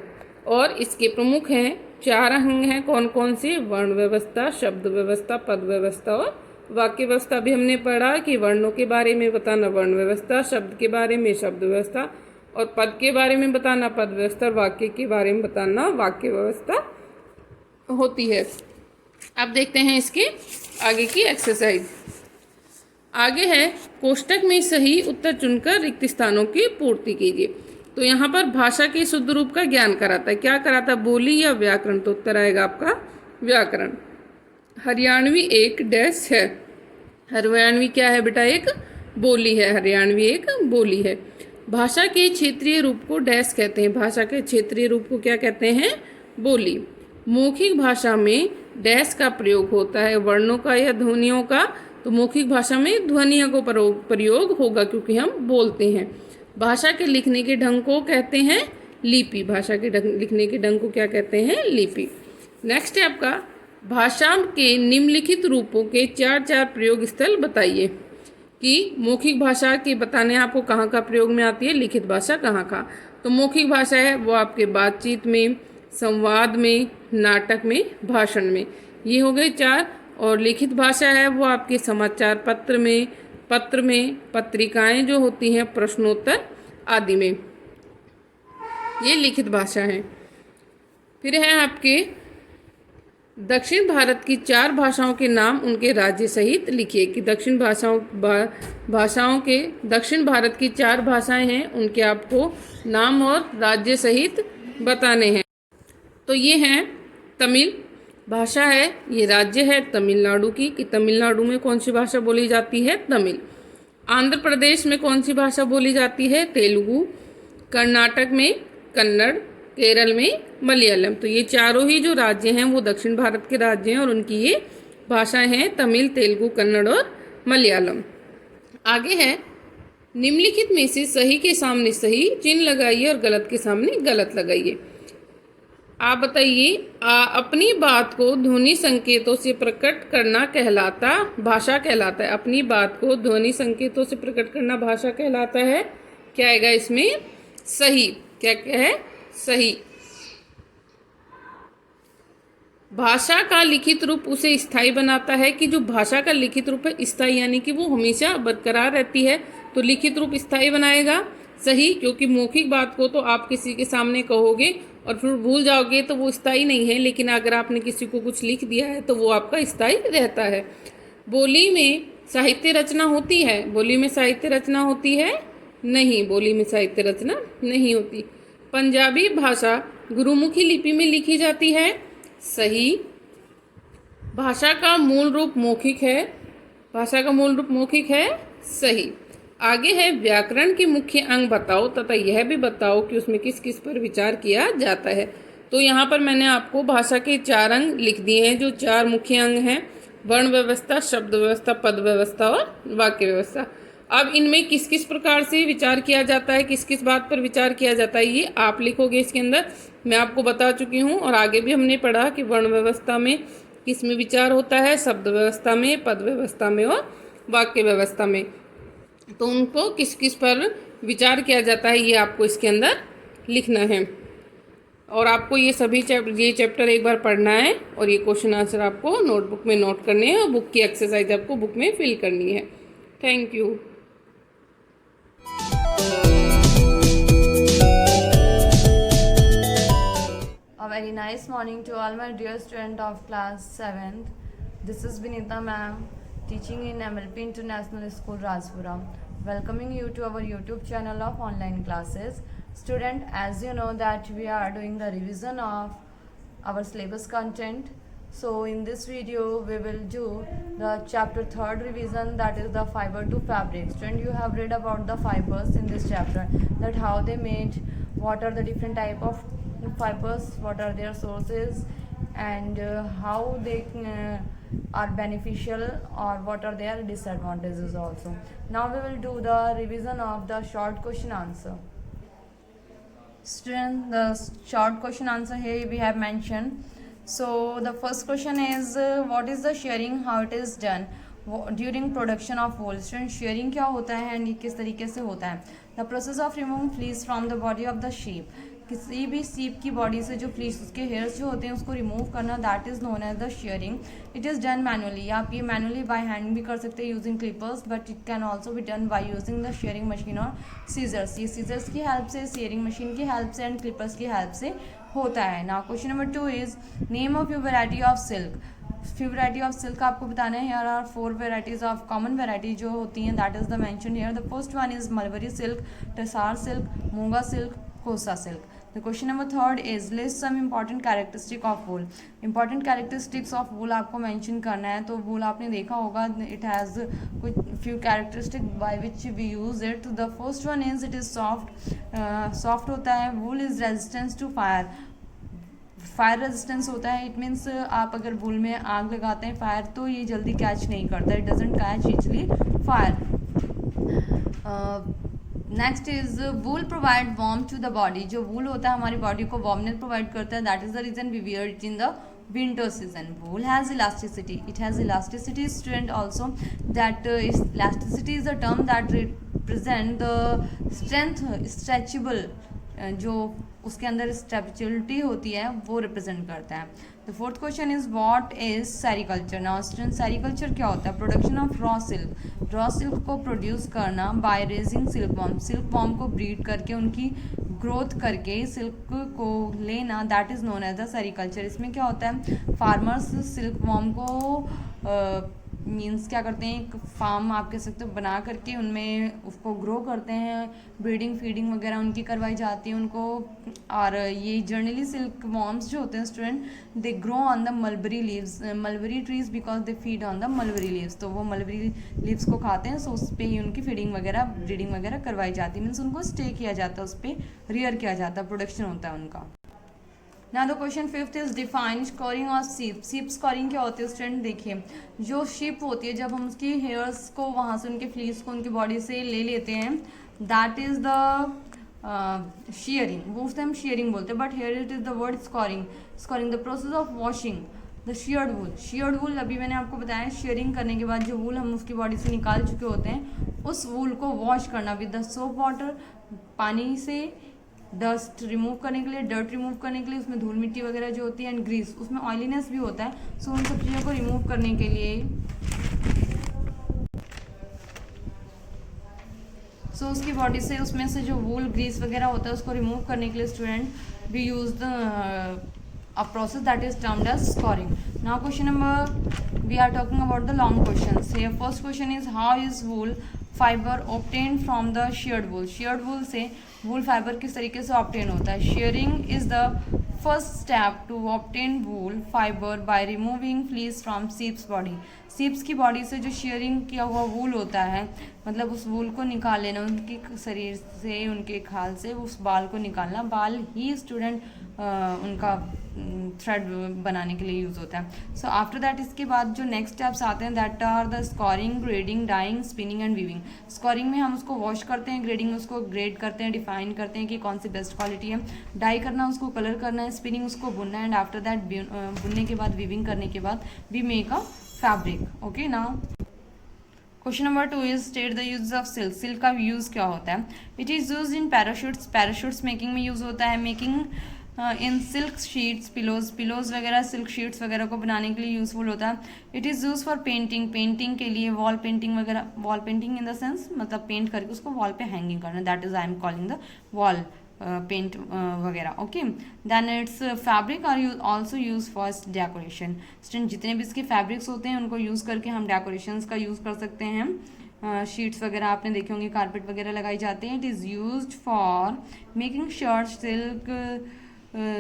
और इसके प्रमुख हैं 4 अंग हैं, कौन कौन से, वर्ण व्यवस्था, शब्द व्यवस्था, पद व्यवस्था और वाक्य व्यवस्था। भी हमने पढ़ा कि वर्णों के बारे में बताना वर्ण व्यवस्था, शब्द के बारे में शब्द व्यवस्था, और पद के बारे में बताना पद व्यवस्था, और वाक्य के बारे में बताना वाक्य व्यवस्था होती है। अब देखते हैं इसके आगे की एक्सरसाइज। आगे है कोष्टक में सही उत्तर चुनकर रिक्त स्थानों की पूर्ति कीजिए। तो यहाँ पर भाषा के शुद्ध रूप का ज्ञान कराता है। क्या कराता है, बोली या व्याकरण, तो उत्तर आएगा आपका व्याकरण। हरियाणवी एक डैश है। हरियाणवी क्या है बेटा, एक बोली है। हरियाणवी एक बोली है। भाषा के क्षेत्रीय रूप को डैश कहते हैं। भाषा के क्षेत्रीय रूप को क्या कहते हैं, बोली। मौखिक भाषा में डैश का प्रयोग होता है, वर्णों का या ध्वनियों का। तो मौखिक भाषा में ध्वनियों को प्रयोग होगा क्योंकि हम बोलते हैं। भाषा के लिखने के ढंग को कहते हैं लिपि। भाषा के लिखने के ढंग को क्या कहते हैं, लिपि। नेक्स्ट है आपका, भाषा के निम्नलिखित रूपों के 4 प्रयोग स्थल बताइए। कि मौखिक भाषा के बताने आपको कहाँ का प्रयोग में आती है, लिखित भाषा कहाँ का। तो मौखिक भाषा है वो आपके बातचीत में, संवाद में, नाटक में, भाषण में, ये हो गए 4। और लिखित भाषा है वो आपके समाचार पत्र में, पत्रिकाएं जो होती हैं, प्रश्नोत्तर आदि में, ये लिखित भाषा है। फिर है आपके दक्षिण भारत की 4 भाषाओं के नाम उनके राज्य सहित लिखिए। कि दक्षिण भाषाओं के दक्षिण भारत की 4 भाषाएं हैं, उनके आपको नाम और राज्य सहित बताने हैं। तो ये हैं तमिल भाषा है, ये राज्य है तमिलनाडु की, कि तमिलनाडु में कौन सी भाषा बोली जाती है, तमिल। आंध्र प्रदेश में कौन सी भाषा बोली जाती है, तेलुगु। कर्नाटक में कन्नड़, केरल में मलयालम। तो ये चारों ही जो राज्य हैं वो दक्षिण भारत के राज्य हैं और उनकी ये भाषाएं हैं तमिल, तेलुगु, कन्नड़ और मलयालम। आगे है, निम्नलिखित में से सही के सामने सही चिन्ह लगाइए और गलत के सामने गलत लगाइए। आप बताइए, अपनी बात को ध्वनि संकेतों से प्रकट करना कहलाता भाषा कहलाता है। अपनी बात को ध्वनि संकेतों से प्रकट करना भाषा कहलाता है। क्या आएगा इसमें, सही। क्या है, सही। भाषा का लिखित रूप उसे स्थायी बनाता है। कि जो भाषा का लिखित रूप है स्थायी, यानी कि वो हमेशा बरकरार रहती है, तो लिखित रूप स्थायी बनाएगा, सही। क्योंकि मौखिक बात को तो आप किसी के सामने कहोगे और फिर भूल जाओगे तो वो स्थायी नहीं है, लेकिन अगर आपने किसी को कुछ लिख दिया है तो वो आपका स्थायी रहता है। बोली में साहित्य रचना होती है, बोली में साहित्य रचना होती है नहीं, बोली में साहित्य रचना नहीं होती। पंजाबी भाषा गुरुमुखी लिपि में लिखी जाती है, सही। भाषा का मूल रूप मौखिक है, भाषा का मूल रूप मौखिक है, सही। आगे है, व्याकरण के मुख्य अंग बताओ तथा यह भी बताओ कि उसमें किस किस पर विचार किया जाता है। तो यहाँ पर मैंने आपको भाषा के 4 अंग लिख दिए हैं, जो 4 मुख्य अंग हैं, वर्ण व्यवस्था, शब्द व्यवस्था, पद व्यवस्था और वाक्य व्यवस्था। अब इनमें किस किस प्रकार से विचार किया जाता है, किस किस बात पर विचार किया जाता है, ये आप लिखोगे इसके अंदर। मैं आपको बता चुकी हूँ और आगे भी हमने पढ़ा कि वर्ण व्यवस्था में किस में विचार होता है, शब्द व्यवस्था में, पद व्यवस्था में और वाक्य व्यवस्था में। तो उनको किस किस पर विचार किया जाता है ये आपको इसके अंदर लिखना है। और आपको ये सभी चैप्टर एक बार पढ़ना है और ये क्वेश्चन आंसर आपको नोटबुक में नोट करने हैं और बुक की एक्सरसाइज आपको बुक में फिल करनी है। Thank you. very nice morning to all my dear student of class 7th. This is Vinita ma'am, teaching in MLP International School Rajpura, welcoming you to our YouTube channel of online classes. Student, as you know that we are doing the revision of our syllabus content. So in this video we will do the chapter 3rd revision, that is the fiber to fabric. Student, you have read about the fibers in this chapter, that how they made, what are the different type of fibers, what are their sources, and how they are beneficial, or what are their disadvantages also. Now we will do the revision of the short question answer. Student, the short question answer here we have mentioned. So the first question is what is the shearing, how it is done during production of wool. Student, shearing क्या होता है and ये किस तरीके से होता है. The process of removing fleece from the body of the sheep. किसी भी सीप की बॉडी से जो फ्लीस, उसके हेयर्स जो होते हैं उसको रिमूव करना, that is known as the shearing. It is done manually. आप ये मैनुअली बाय हैंड भी कर सकते हैं using clippers, but it can also be done by using the shearing machine और सीजर्स. ये सीजर्स की हेल्प से, शेयरिंग मशीन की हेल्प से एंड क्लिपर्स की हेल्प से होता है. Now question number 2 is name of few variety of silk. Few variety of silk आपको बताना है. Here are 4 varieties of common variety जो होती हैं, that is the mention here. The first one is mulberry silk, tasar silk, muga silk, kosa silk. The question number 3rd is list some important characteristic of wool. Important characteristics of wool आपको mention करना है. तो wool आपने देखा होगा, it has कुछ few characteristic by which we use it. The first one is it is soft. Soft होता है. Wool is resistance to fire. Fire resistance होता है. इट मीन्स आप अगर वूल में आग लगाते हैं फायर, तो ये जल्दी कैच नहीं करता. It doesn't catch easily fire. Next is wool provide warm to the body. जो वूल होता है हमारी बॉडी को वार्मनेस प्रोवाइड करता है. That is the reason we wear it in the winter season. Wool has elasticity. It has elasticity, student, also. That elasticity is a term that represent the strength, stretchable, जो उसके अंदर स्ट्रेचबिलिटी होती है वो represent करता है. The fourth question is what is sericulture. Now student, sericulture क्या होता है? Production of raw silk. Raw silk को प्रोड्यूस करना by raising silkworm. Silkworm को ब्रीड करके, उनकी ग्रोथ करके सिल्क को लेना, that is known as the sericulture. इसमें क्या होता है, फार्मर्स सिल्क वॉर्म को मीन्स क्या करते हैं, एक फार्म आप कह सकते हो बना करके उनमें उसको ग्रो करते हैं. ब्रीडिंग फीडिंग वगैरह उनकी करवाई जाती है उनको. और ये जर्नली सिल्क वॉर्म्स जो होते हैं student, they grow on the mulberry leaves, mulberry trees, because they feed on the mulberry leaves. तो वो मलबरी लीव्स को खाते हैं. सो उस पर ही उनकी फीडिंग वगैरह, ब्रीडिंग वगैरह करवाई जाती है. मीन्स उनको स्टे किया जाता है, उस पर रियर किया जाता है, प्रोडक्शन होता है उनका. ना the question 5th is define scoring of सीप. सीप स्कोरिंग क्या होती है स्टूडेंट? देखिए, जो शीप होती है, जब हम उसकी हेयर्स को वहाँ से, उनके फ्लीस को उनकी बॉडी से ले लेते हैं, दैट इज द शेयरिंग. वो उससे हम शेयरिंग बोलते हैं, but here it is the word scouring. Scouring the process of washing the sheared wool. Sheared wool अभी मैंने आपको बताया, शेयरिंग करने के बाद जो वूल हम उसकी बॉडी से निकाल चुके होते हैं, उस वूल को वॉश करना विद द सोप वाटर, पानी से, डस्ट रिमूव करने के लिए, डर्ट रिमूव करने के लिए, उसमें धूल मिट्टी वगैरह जो होती है, एंड ग्रीस, उसमें ऑयलीनेस भी होता है. सो उन सब चीज़ों को रिमूव करने के लिए, सो उसकी बॉडी से, उसमें से जो वूल ग्रीस वगैरह होता है उसको रिमूव करने के लिए student we use the a process that is termed as scoring. Now question number, we are talking about the long questions. Here first question is how is wool fiber obtained from the sheared wool. sheared wool से wool fiber किस तरीके से obtain होता है. shearing is the first step to obtain wool fiber by removing fleece from sheep's body. sheep's की body से जो shearing किया हुआ wool होता है, मतलब उस wool को निकाल लेना, उनके शरीर से, उनके खाल से उस बाल को निकालना. बाल ही स्टूडेंट उनका थ्रेड बनाने के लिए यूज़ होता है. सो आफ्टर दैट, इसके बाद जो नेक्स्ट स्टेप्स आते हैं, that are the scouring, grading, dyeing, spinning and weaving. Scouring में हम उसको वॉश करते हैं, ग्रेडिंग में उसको ग्रेड करते हैं, डिफाइन करते हैं कि कौन सी बेस्ट क्वालिटी है, डाई करना, उसको कलर करना है, स्पिनिंग उसको बुनना है, एंड आफ्टर दैट बुनने के बाद, वीविंग करने के बाद we make a fabric. Okay, now question number 2 is state the use of silk. Silk का यूज़ क्या होता है? It is use in parachutes. Parachutes making में यूज़ होता है. Making in silk sheets, pillows वगैरह, सिल्क शीट्स वगैरह को बनाने के लिए यूज़फुल होता है. It is use for painting. Painting के लिए, वॉल पेंटिंग वगैरह, wall painting in the sense मतलब पेंट करके उसको वॉल पे हैंगिंग करना, that is I am calling the wall paint वगैरह। Okay, then its fabric are also use for decoration. Student जितने भी इसके फैब्रिक्स होते हैं उनको यूज़ करके हम डेकोरेशंस का यूज़ कर सकते हैं। शीट्स वगैरह आपने देखे होंगे, कारपेट वगैरह लगाई जाते हैं। It is use for making shirt, silk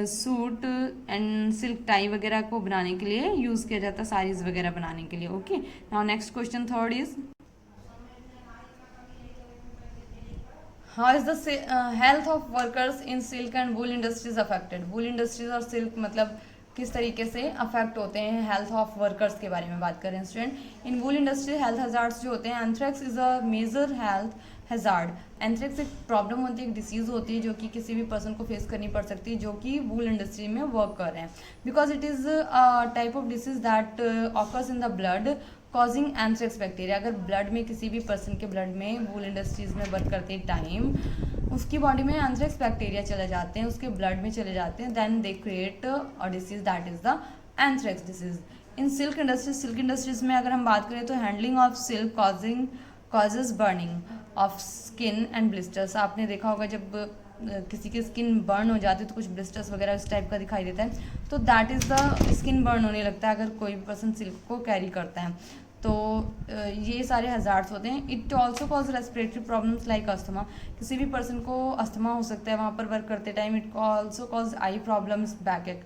suit and silk tie वगैरह को बनाने के लिए यूज़ किया जाता है, साड़ीज़ वगैरह बनाने के लिए। Okay, now next question third is how is the health of workers in silk and wool industries affected. Wool industries और सिल्क मतलब किस तरीके से अफेक्ट होते हैं, हेल्थ ऑफ वर्कर्स के बारे में बात करें student. In wool industry health hazards जो होते हैं, anthrax is a major health hazard. Anthrax एक प्रॉब्लम होती है, एक डिसीज़ होती है जो कि किसी भी पर्सन को फेस करनी पड़ सकती है जो कि वूल इंडस्ट्री में वर्क कर रहे हैं, because it is a type of disease that occurs in the blood causing anthrax bacteria. अगर ब्लड में किसी भी पर्सन के ब्लड में वूल इंडस्ट्रीज में वर्क करते टाइम उसकी बॉडी में एंथ्रेक्स बैक्टीरिया चले जाते हैं, उसके ब्लड में चले जाते हैं, then they create a disease that is the anthrax disease. In silk industries में अगर हम बात करें तो handling of silk causes burning of skin and blisters. आपने देखा होगा जब किसी की स्किन बर्न हो जाती है तो कुछ ब्लिस्टर्स वगैरह इस टाइप का दिखाई देता है, तो that is the skin burn होने लगता है अगर कोई भी पर्सन सिल्क को कैरी करता है। तो ये सारे हजार्ड्स होते हैं। It also cause respiratory problems like asthma. किसी भी पर्सन को अस्थमा हो सकता है वहाँ पर वर्क करते time. It also cause I problems, back एक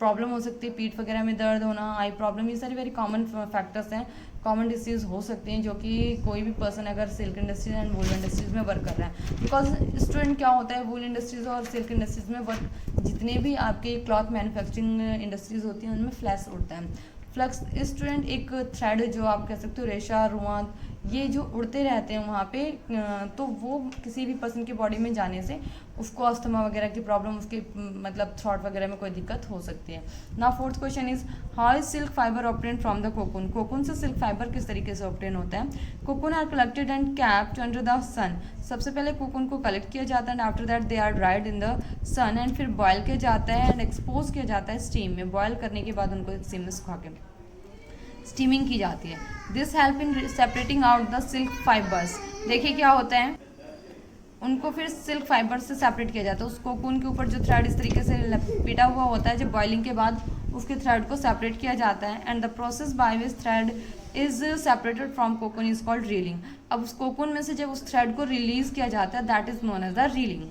प्रॉब्लम हो सकती है, पीठ वगैरह में दर्द होना, आई प्रॉब्लम, ये सारी वेरी कॉमन फैक्टर्स हैं, कॉमन डिसीज़ हो सकते हैं जो कि कोई भी पर्सन अगर silk industries and wool industries में वर्क कर रहा है। बिकॉज स्टूडेंट क्या होता है, वूल इंडस्ट्रीज और सिल्क इंडस्ट्रीज में वर्क जितने भी आपके क्लॉथ मैन्युफैक्चरिंग इंडस्ट्रीज होती हैं उनमें फ्लैश उड़ता है। फ्लक्स स्टूडेंट एक थ्रेड जो आप कह सकते हो, रेशा, रुआं, ये जो उड़ते रहते हैं वहाँ पे, तो वो किसी भी पर्सन की बॉडी में जाने से उसको अस्थमा वगैरह की प्रॉब्लम, उसके मतलब थ्रॉट वगैरह में कोई दिक्कत हो सकती है। ना fourth question is how is silk fibre obtain from the cocoon. Cocoon से सिल्क फाइबर किस तरीके से ऑप्टेन होता है। Cocoon are collected and kept under the sun. सबसे पहले कोकून को कलेक्ट किया जाता है and after that they are dried in the sun and फिर बॉयल किया जाता है एंड एक्सपोज किया जाता है स्टीम में। बॉयल करने के बाद उनको स्टीम में सुखा के स्टीमिंग की जाती है। This help in separating out the silk fibres. देखिए क्या होता है, उनको फिर सिल्क फाइबर से सेपरेट किया जाता है। उस कोकून के ऊपर जो थ्रेड इस तरीके से लपेटा हुआ होता है, जब बॉइलिंग के बाद उसके थ्रेड को सेपरेट किया जाता है and the process by which thread is separated from cocoon is called reeling. अब उस कोकून में से जब उस थ्रेड को रिलीज किया जाता है that is known as the reeling.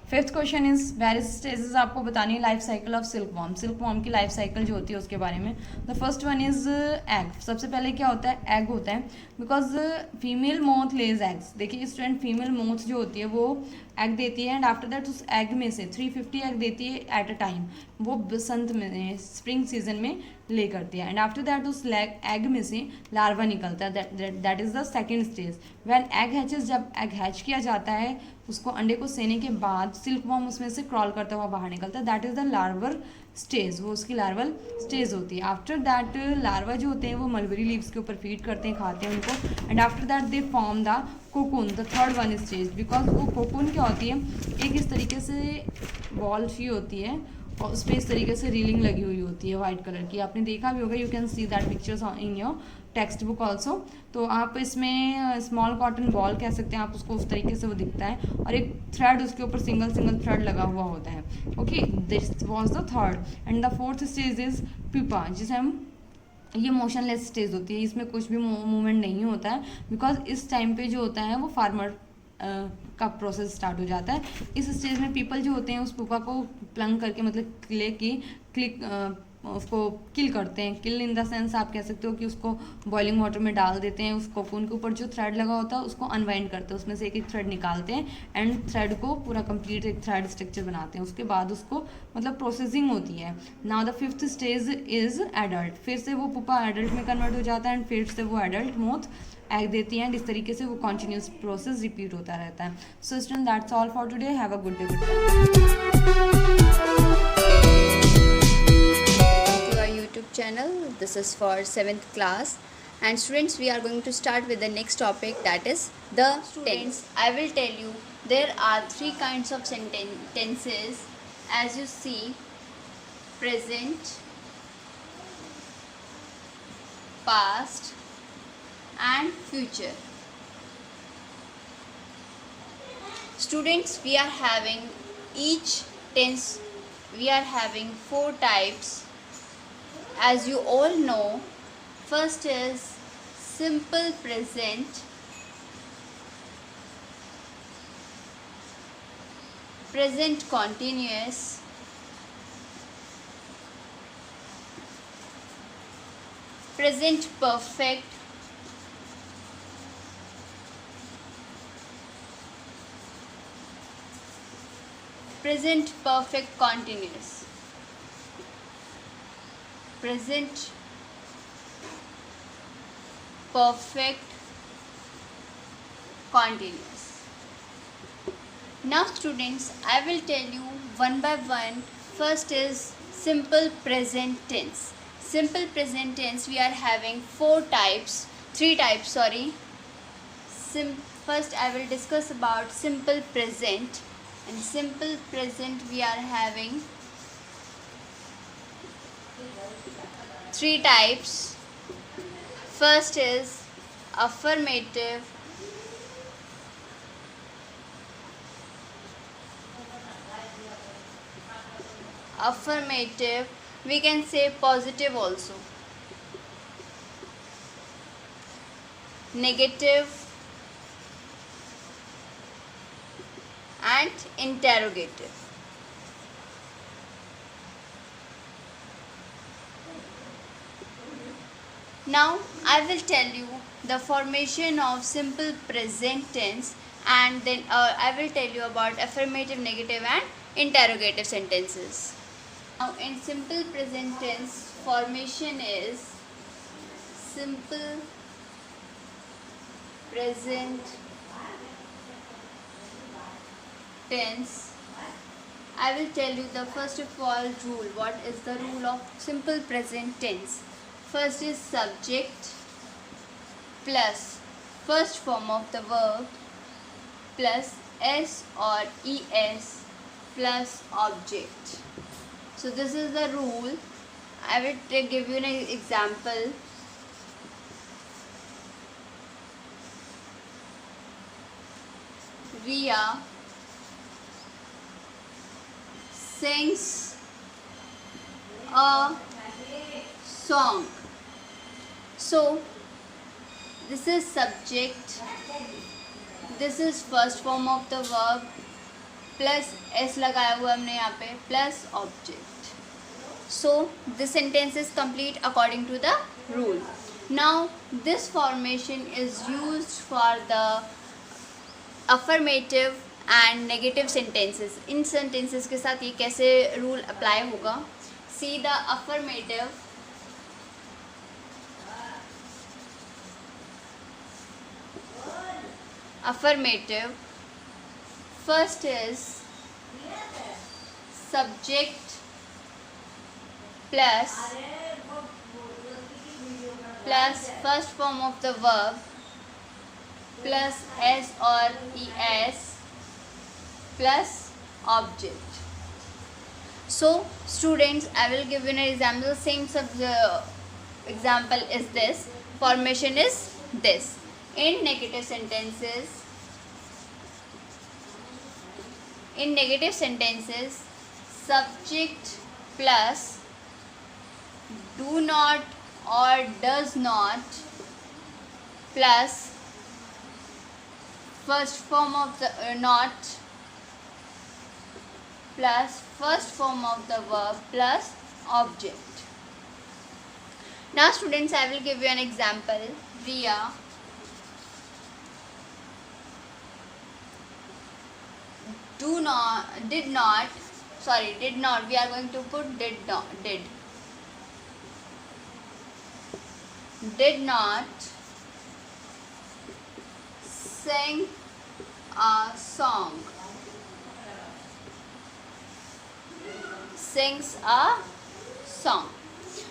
Fifth question is various stages आपको बतानी है life cycle of silkworm. Silkworm की लाइफ साइकिल जो होती है उसके बारे में। The first one is egg. सबसे पहले क्या होता है, एग होता है, because female moth lays eggs. देखिए स्टूडेंट, फीमेल मोथ जो होती है वो एग देती है एंड आफ्टर दैट उस एग में से 350 एग देती है एट अ टाइम। वो बसंत में, स्प्रिंग सीजन में ले करती है एंड आफ्टर दैट उस एग में से लार्वा निकलता है। That is the second stage. When egg hatches, जब एग हैच किया जाता है उसको अंडे को सेने के बाद सिल्क वॉर्म उसमें से क्रॉल करता हुआ बाहर निकलता है। दैट इज द लार्वर स्टेज, वो उसकी लार्वल स्टेज होती है। आफ्टर दैट लार्वा जो होते हैं वो मलबेरी लीव्स के ऊपर फीड करते हैं, खाते हैं उनको and after that they form the cocoon, the third one stage. Because वो कोकून क्या होती है, एक इस तरीके से बॉल सी होती है और उस पर इस तरीके से रीलिंग लगी हुई होती है वाइट कलर की। आपने देखा भी होगा, you can see that pictures in your text book also. तो आप इसमें स्मॉल कॉटन बॉल कह सकते हैं आप उसको, उस तरीके से वो दिखता है और एक थ्रेड उसके ऊपर सिंगल थ्रेड लगा हुआ होता है। Okay, this was the third and the fourth stage is pupa, जिसे हम, ये मोशनलेस स्टेज होती है, इसमें कुछ भी मूवमेंट नहीं होता है। बिकॉज इस टाइम पे जो होता है वो फार्मर का प्रोसेस स्टार्ट हो जाता है। इस स्टेज में पीपल जो होते हैं उस पुपा को प्लंग करके, मतलब उसको किल करते हैं। किल इन द सेंस आप कह सकते हो कि उसको बॉइलिंग वाटर में डाल देते हैं। उस कोकून के ऊपर जो थ्रेड लगा होता है उसको अनवाइंड करते हैं, उसमें से एक थ्रेड निकालते हैं एंड थ्रेड को पूरा कंप्लीट एक थ्रेड स्ट्रक्चर बनाते हैं। उसके बाद उसको मतलब प्रोसेसिंग होती है। Now the fifth stage is adult. फिर से वो पुपा एडल्ट में कन्वर्ट हो जाता है एंड फिर से वो एडल्ट मोथ एग देती हैं एंड इस तरीके से वो कॉन्टिन्यूस प्रोसेस रिपीट होता रहता है। So student, that's all for today. Have a good day. YouTube channel. This is for 7th class, and students, we are going to start with the next topic, that is the tense. I will tell you there are 3 kinds of tenses, as you see: present, past and future. Students, we are having each tense, we are having 4 types. As you all know, first is simple present, present continuous, present perfect, present perfect continuous, present perfect continuous. Now students, I will tell you one by one. First is simple present tense. Simple present tense, we are having 3 types. First I will discuss about simple present. In simple present we are having 3 types. First is affirmative, we can say positive also, negative and interrogative. Now I will tell you the formation of simple present tense, and then I will tell you about affirmative, negative and interrogative sentences. Now in simple present tense, formation is simple present tense. I will tell you the first of all rule. What is the rule of simple present tense? First is subject plus first form of the verb plus s or es plus object. So this is the rule. I will give you an example. Ria sings a song. So this is subject, this is first form of the verb plus s लगाया हुआ हमने यहाँ पे plus object. So this sentence is complete according to the rule. Now this formation is used for the affirmative and negative sentences. In sentences के साथ ये कैसे rule apply होगा? See the affirmative. Affirmative. First is subject plus first form of the verb plus s or es plus object. So students, I will give you an example. Same example is this. Formation is this. In negative sentences, subject plus do not or does not plus first form of the not plus first form of the verb plus object. Now students, I will give you an example. Ria did not, we are going to put did not sing a song. Sings a song.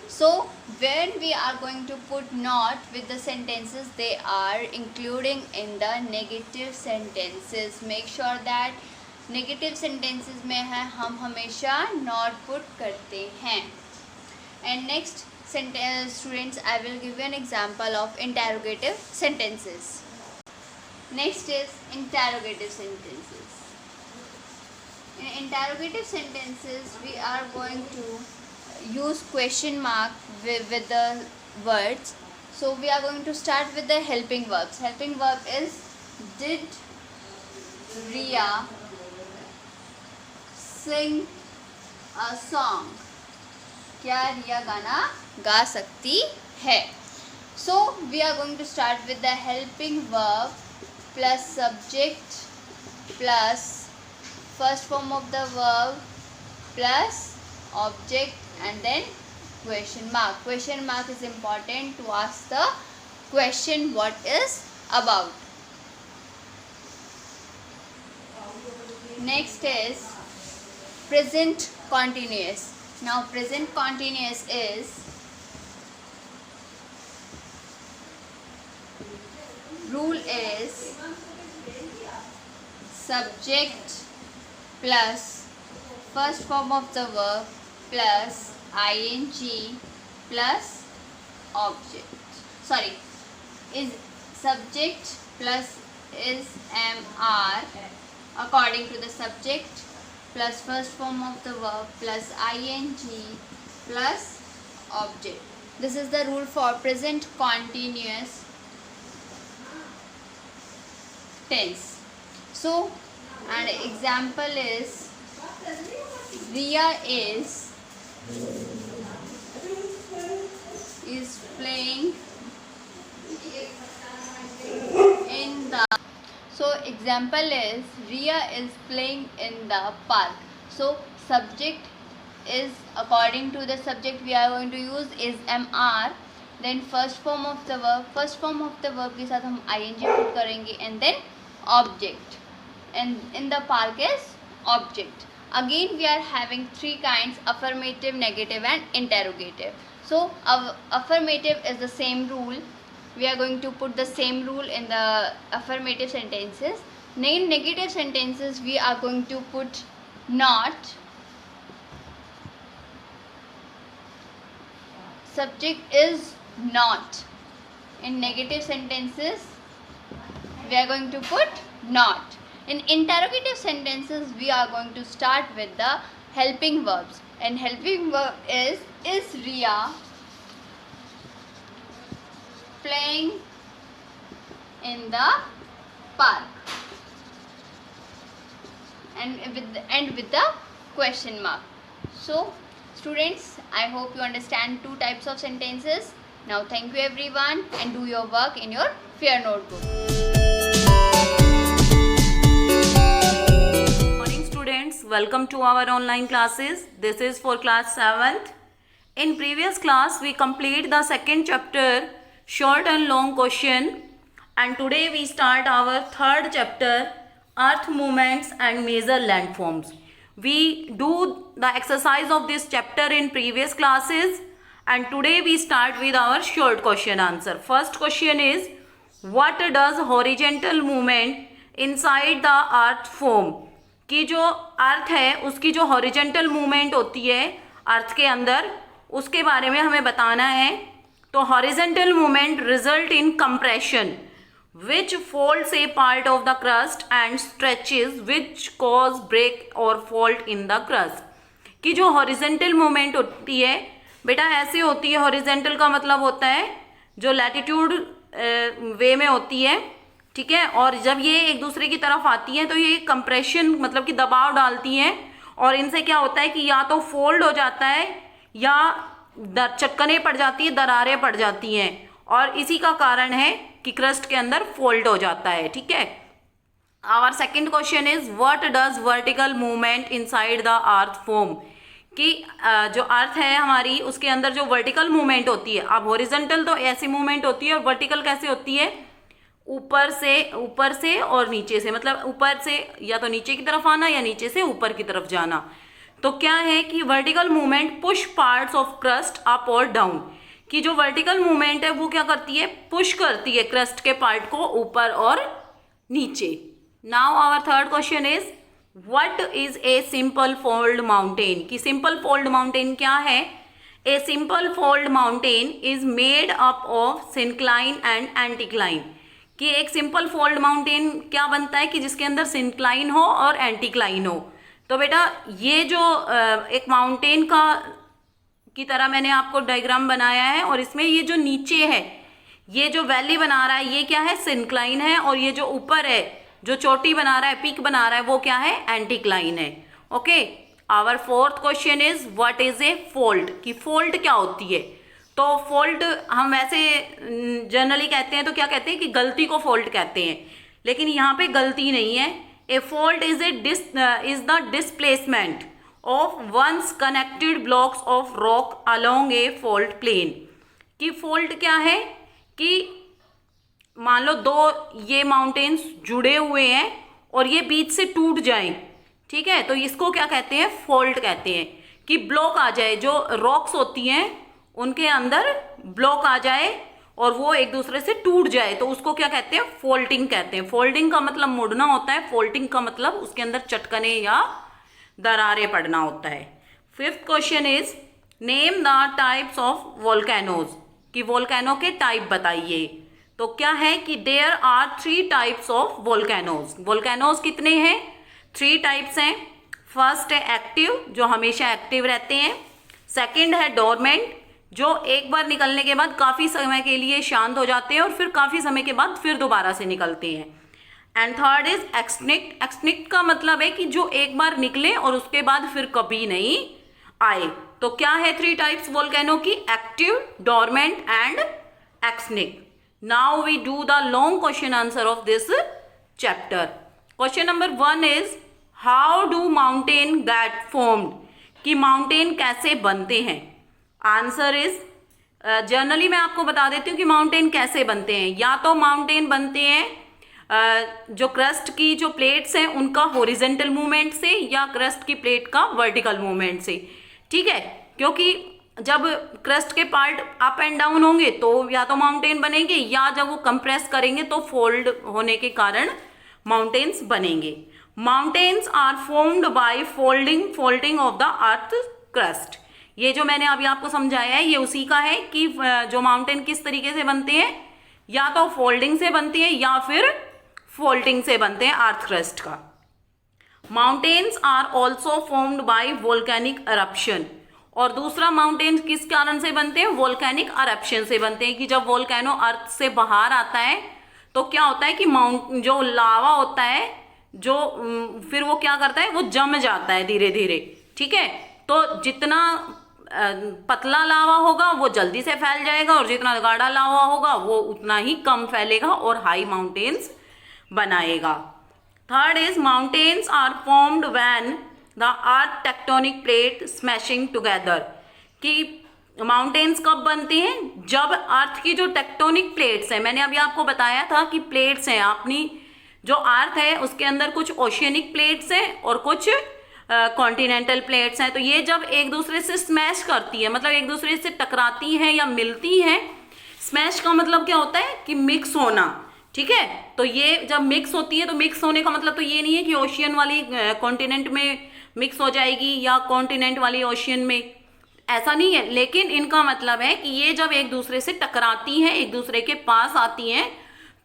So when we are going to put not with the sentences, they are including in the negative sentences. Make sure that negative sentences में है हम हमेशा not put करते हैं. And next students, I will give you an example of interrogative sentences. Next is interrogative sentences. In interrogative sentences, we are going to use question mark with the words. So we are going to start with the helping verbs. Helping verb is did Riya sing a song? क्या रिया गाना गा सकती है? So we are going to start with the helping verb plus subject plus first form of the verb plus object and then question mark. Question mark is important to ask the question what is about. Next is present continuous. Now present continuous is rule is subject plus first form of the verb plus ing plus object. Sorry, is subject plus is mr according to the subject plus first form of the verb plus ing plus object. This is the rule for present continuous tense. So an example is Riya is playing in the. So example is Riya is playing in the park. So subject is according to the subject we are going to use is mr. Then first form of the verb के साथ हम ing put करेंगे and then object. And in the park is object. Again we are having three kinds: affirmative, negative and interrogative. So affirmative is the same rule. We are going to put the same rule in the affirmative sentences. In negative sentences we are going to put not, subject is not. In negative sentences we are going to put not. In interrogative sentences we are going to start with the helping verbs, and helping verb is Riya playing in the park, and with the question mark. So students, I hope you understand two types of sentences. Now thank you everyone, and do your work in your fair notebook. Morning students, welcome to our online classes. This is for class 7th. In previous class we complete the second chapter, short and long question, and today we start our third chapter, earth movements and major landforms. We do the exercise of this chapter in previous classes, and today we start with our short question answer. First question is, what does horizontal movement inside the earth form? कि जो अर्थ है उसकी जो horizontal movement होती है अर्थ के अंदर, उसके बारे में हमें बताना है. तो horizontal movement result in compression which folds a part of the crust and stretches which cause break or fault in the crust. कि जो हॉरिजेंटल मूवमेंट होती है बेटा ऐसे होती है. हॉरिजेंटल का मतलब होता है जो लैटिट्यूड वे में होती है, ठीक है, और जब ये एक दूसरे की तरफ आती हैं तो ये कंप्रेशन मतलब कि दबाव डालती हैं, और इनसे क्या होता है कि या तो फोल्ड हो जाता है या चक्कनें पड़ जाती हैं, दरारें पड़ जाती हैं, और इसी का कारण है कि क्रस्ट के अंदर फोल्ड हो जाता है. ठीक है. Our second question is, what does vertical movement inside the earth form? कि जो अर्थ है हमारी उसके अंदर जो वर्टिकल मूवमेंट होती है, अब हॉरिजॉन्टल तो ऐसी मूवमेंट होती है और वर्टिकल कैसे होती है, ऊपर से और नीचे से, मतलब ऊपर से या तो नीचे की तरफ आना या नीचे से ऊपर की तरफ जाना. तो क्या है कि vertical movement push parts of crust up और डाउन. कि जो वर्टिकल मूवमेंट है वो क्या करती है, पुश करती है क्रस्ट के पार्ट को ऊपर और नीचे. Now our third question is, what is a simple fold mountain? कि सिंपल फोल्ड माउंटेन क्या है? A simple fold mountain is made up of syncline and anticline. कि एक सिंपल फोल्ड माउंटेन क्या बनता है कि जिसके अंदर सिंक्लाइन हो और एंटीक्लाइन हो. तो बेटा ये जो एक माउंटेन की तरह मैंने आपको डायग्राम बनाया है, और इसमें ये जो नीचे है, ये जो वैली बना रहा है, ये क्या है, सिंक्लाइन है, और ये जो ऊपर है, जो चोटी बना रहा है, पीक बना रहा है, वो क्या है, एंटीक्लाइन है। Okay, our fourth question is what is a fault, कि फोल्ट क्या होती है। तो फोल्ट हम वैसे जनरली कहते हैं तो क्या कहते हैं कि गलती को फोल्ट कहते हैं, लेकिन यहाँ पे गलती नहीं है। A fault is the displacement of once connected blocks of rock along a fault plane. कि फोल्ट क्या है कि मान लो दो ये माउंटेन्स जुड़े हुए हैं और ये बीच से टूट जाएं, ठीक है, तो इसको क्या कहते हैं, फोल्ट कहते हैं। कि ब्लॉक आ जाए, जो रॉक्स होती हैं उनके अंदर ब्लॉक आ जाए और वो एक दूसरे से टूट जाए, तो उसको क्या कहते हैं, फोल्टिंग कहते हैं। फोल्डिंग का मतलब मुड़ना होता है, फोल्टिंग का मतलब उसके अंदर चटकने या दरारें पड़ना होता है। Fifth question is name the types of volcanoes, कि वोल्केनो के टाइप बताइए। तो क्या है कि there are 3 types of volcanoes. Volcanoes कितने हैं, 3 टाइप्स हैं। फर्स्ट है एक्टिव, जो हमेशा एक्टिव रहते हैं। सेकंड है डोरमेंट, जो एक बार निकलने के बाद काफ़ी समय के लिए शांत हो जाते हैं और फिर काफ़ी समय के बाद फिर दोबारा से निकलते हैं। And third is extinct. Extinct का मतलब है कि जो एक बार निकले और उसके बाद फिर कभी नहीं आए। तो क्या है 3 टाइप्स वोल्केनो की, active, dormant and extinct. Now we do the long question answer of this chapter. Question number 1 is how do mountain get formed, कि माउंटेन कैसे बनते हैं। आंसर इज जनरली मैं आपको बता देती हूँ कि माउंटेन कैसे बनते हैं। या तो माउंटेन बनते हैं जो क्रस्ट की जो प्लेट्स हैं उनका हॉरिजॉन्टल मूवमेंट से, या क्रस्ट की प्लेट का वर्टिकल मूवमेंट से, ठीक है, क्योंकि जब क्रस्ट के पार्ट अप एंड डाउन होंगे तो या तो माउंटेन बनेंगे, या जब वो कंप्रेस करेंगे तो फोल्ड होने के कारण माउंटेन्स बनेंगे। Mountains are formed by folding of the earth crust. ये जो मैंने अभी आपको समझाया है ये उसी का है कि जो माउंटेन किस तरीके से बनते हैं, या तो फोल्डिंग से बनते हैं या फिर फोल्डिंग से बनते हैं अर्थ क्रस्ट का। Mountains are also formed by volcanic eruption। और दूसरा माउंटेन किस कारण से बनते हैं, वोल्केनिक eruption से बनते हैं। कि जब वोल्केनो अर्थ से बाहर आता है तो क्या होता है कि जो लावा होता है जो फिर वो क्या करता है, वो जम जाता है धीरे धीरे, ठीक है। तो जितना पतला लावा होगा वो जल्दी से फैल जाएगा, और जितना गाढ़ा लावा होगा वो उतना ही कम फैलेगा और हाई माउंटेन्स बनाएगा। Third is mountains are formed when the earth tectonic plate smashing together. कि माउंटेन्स कब बनते हैं, जब अर्थ की जो टेक्टोनिक प्लेट्स हैं, मैंने अभी आपको बताया था कि प्लेट्स हैं, अपनी जो अर्थ है उसके अंदर कुछ ओशियनिक प्लेट्स हैं और कुछ कॉन्टिनेंटल प्लेट्स हैं। तो ये जब एक दूसरे से स्मैश करती है, मतलब एक दूसरे से टकराती हैं या मिलती हैं। स्मैश का मतलब क्या होता है कि मिक्स होना, ठीक है। तो ये जब मिक्स होती है, तो मिक्स होने का मतलब तो ये नहीं है कि ओशियन वाली कॉन्टिनेंट में मिक्स हो जाएगी या कॉन्टिनेंट वाली ओशियन में, ऐसा नहीं है। लेकिन इनका मतलब है कि ये जब एक दूसरे से टकराती हैं, एक दूसरे के पास आती हैं,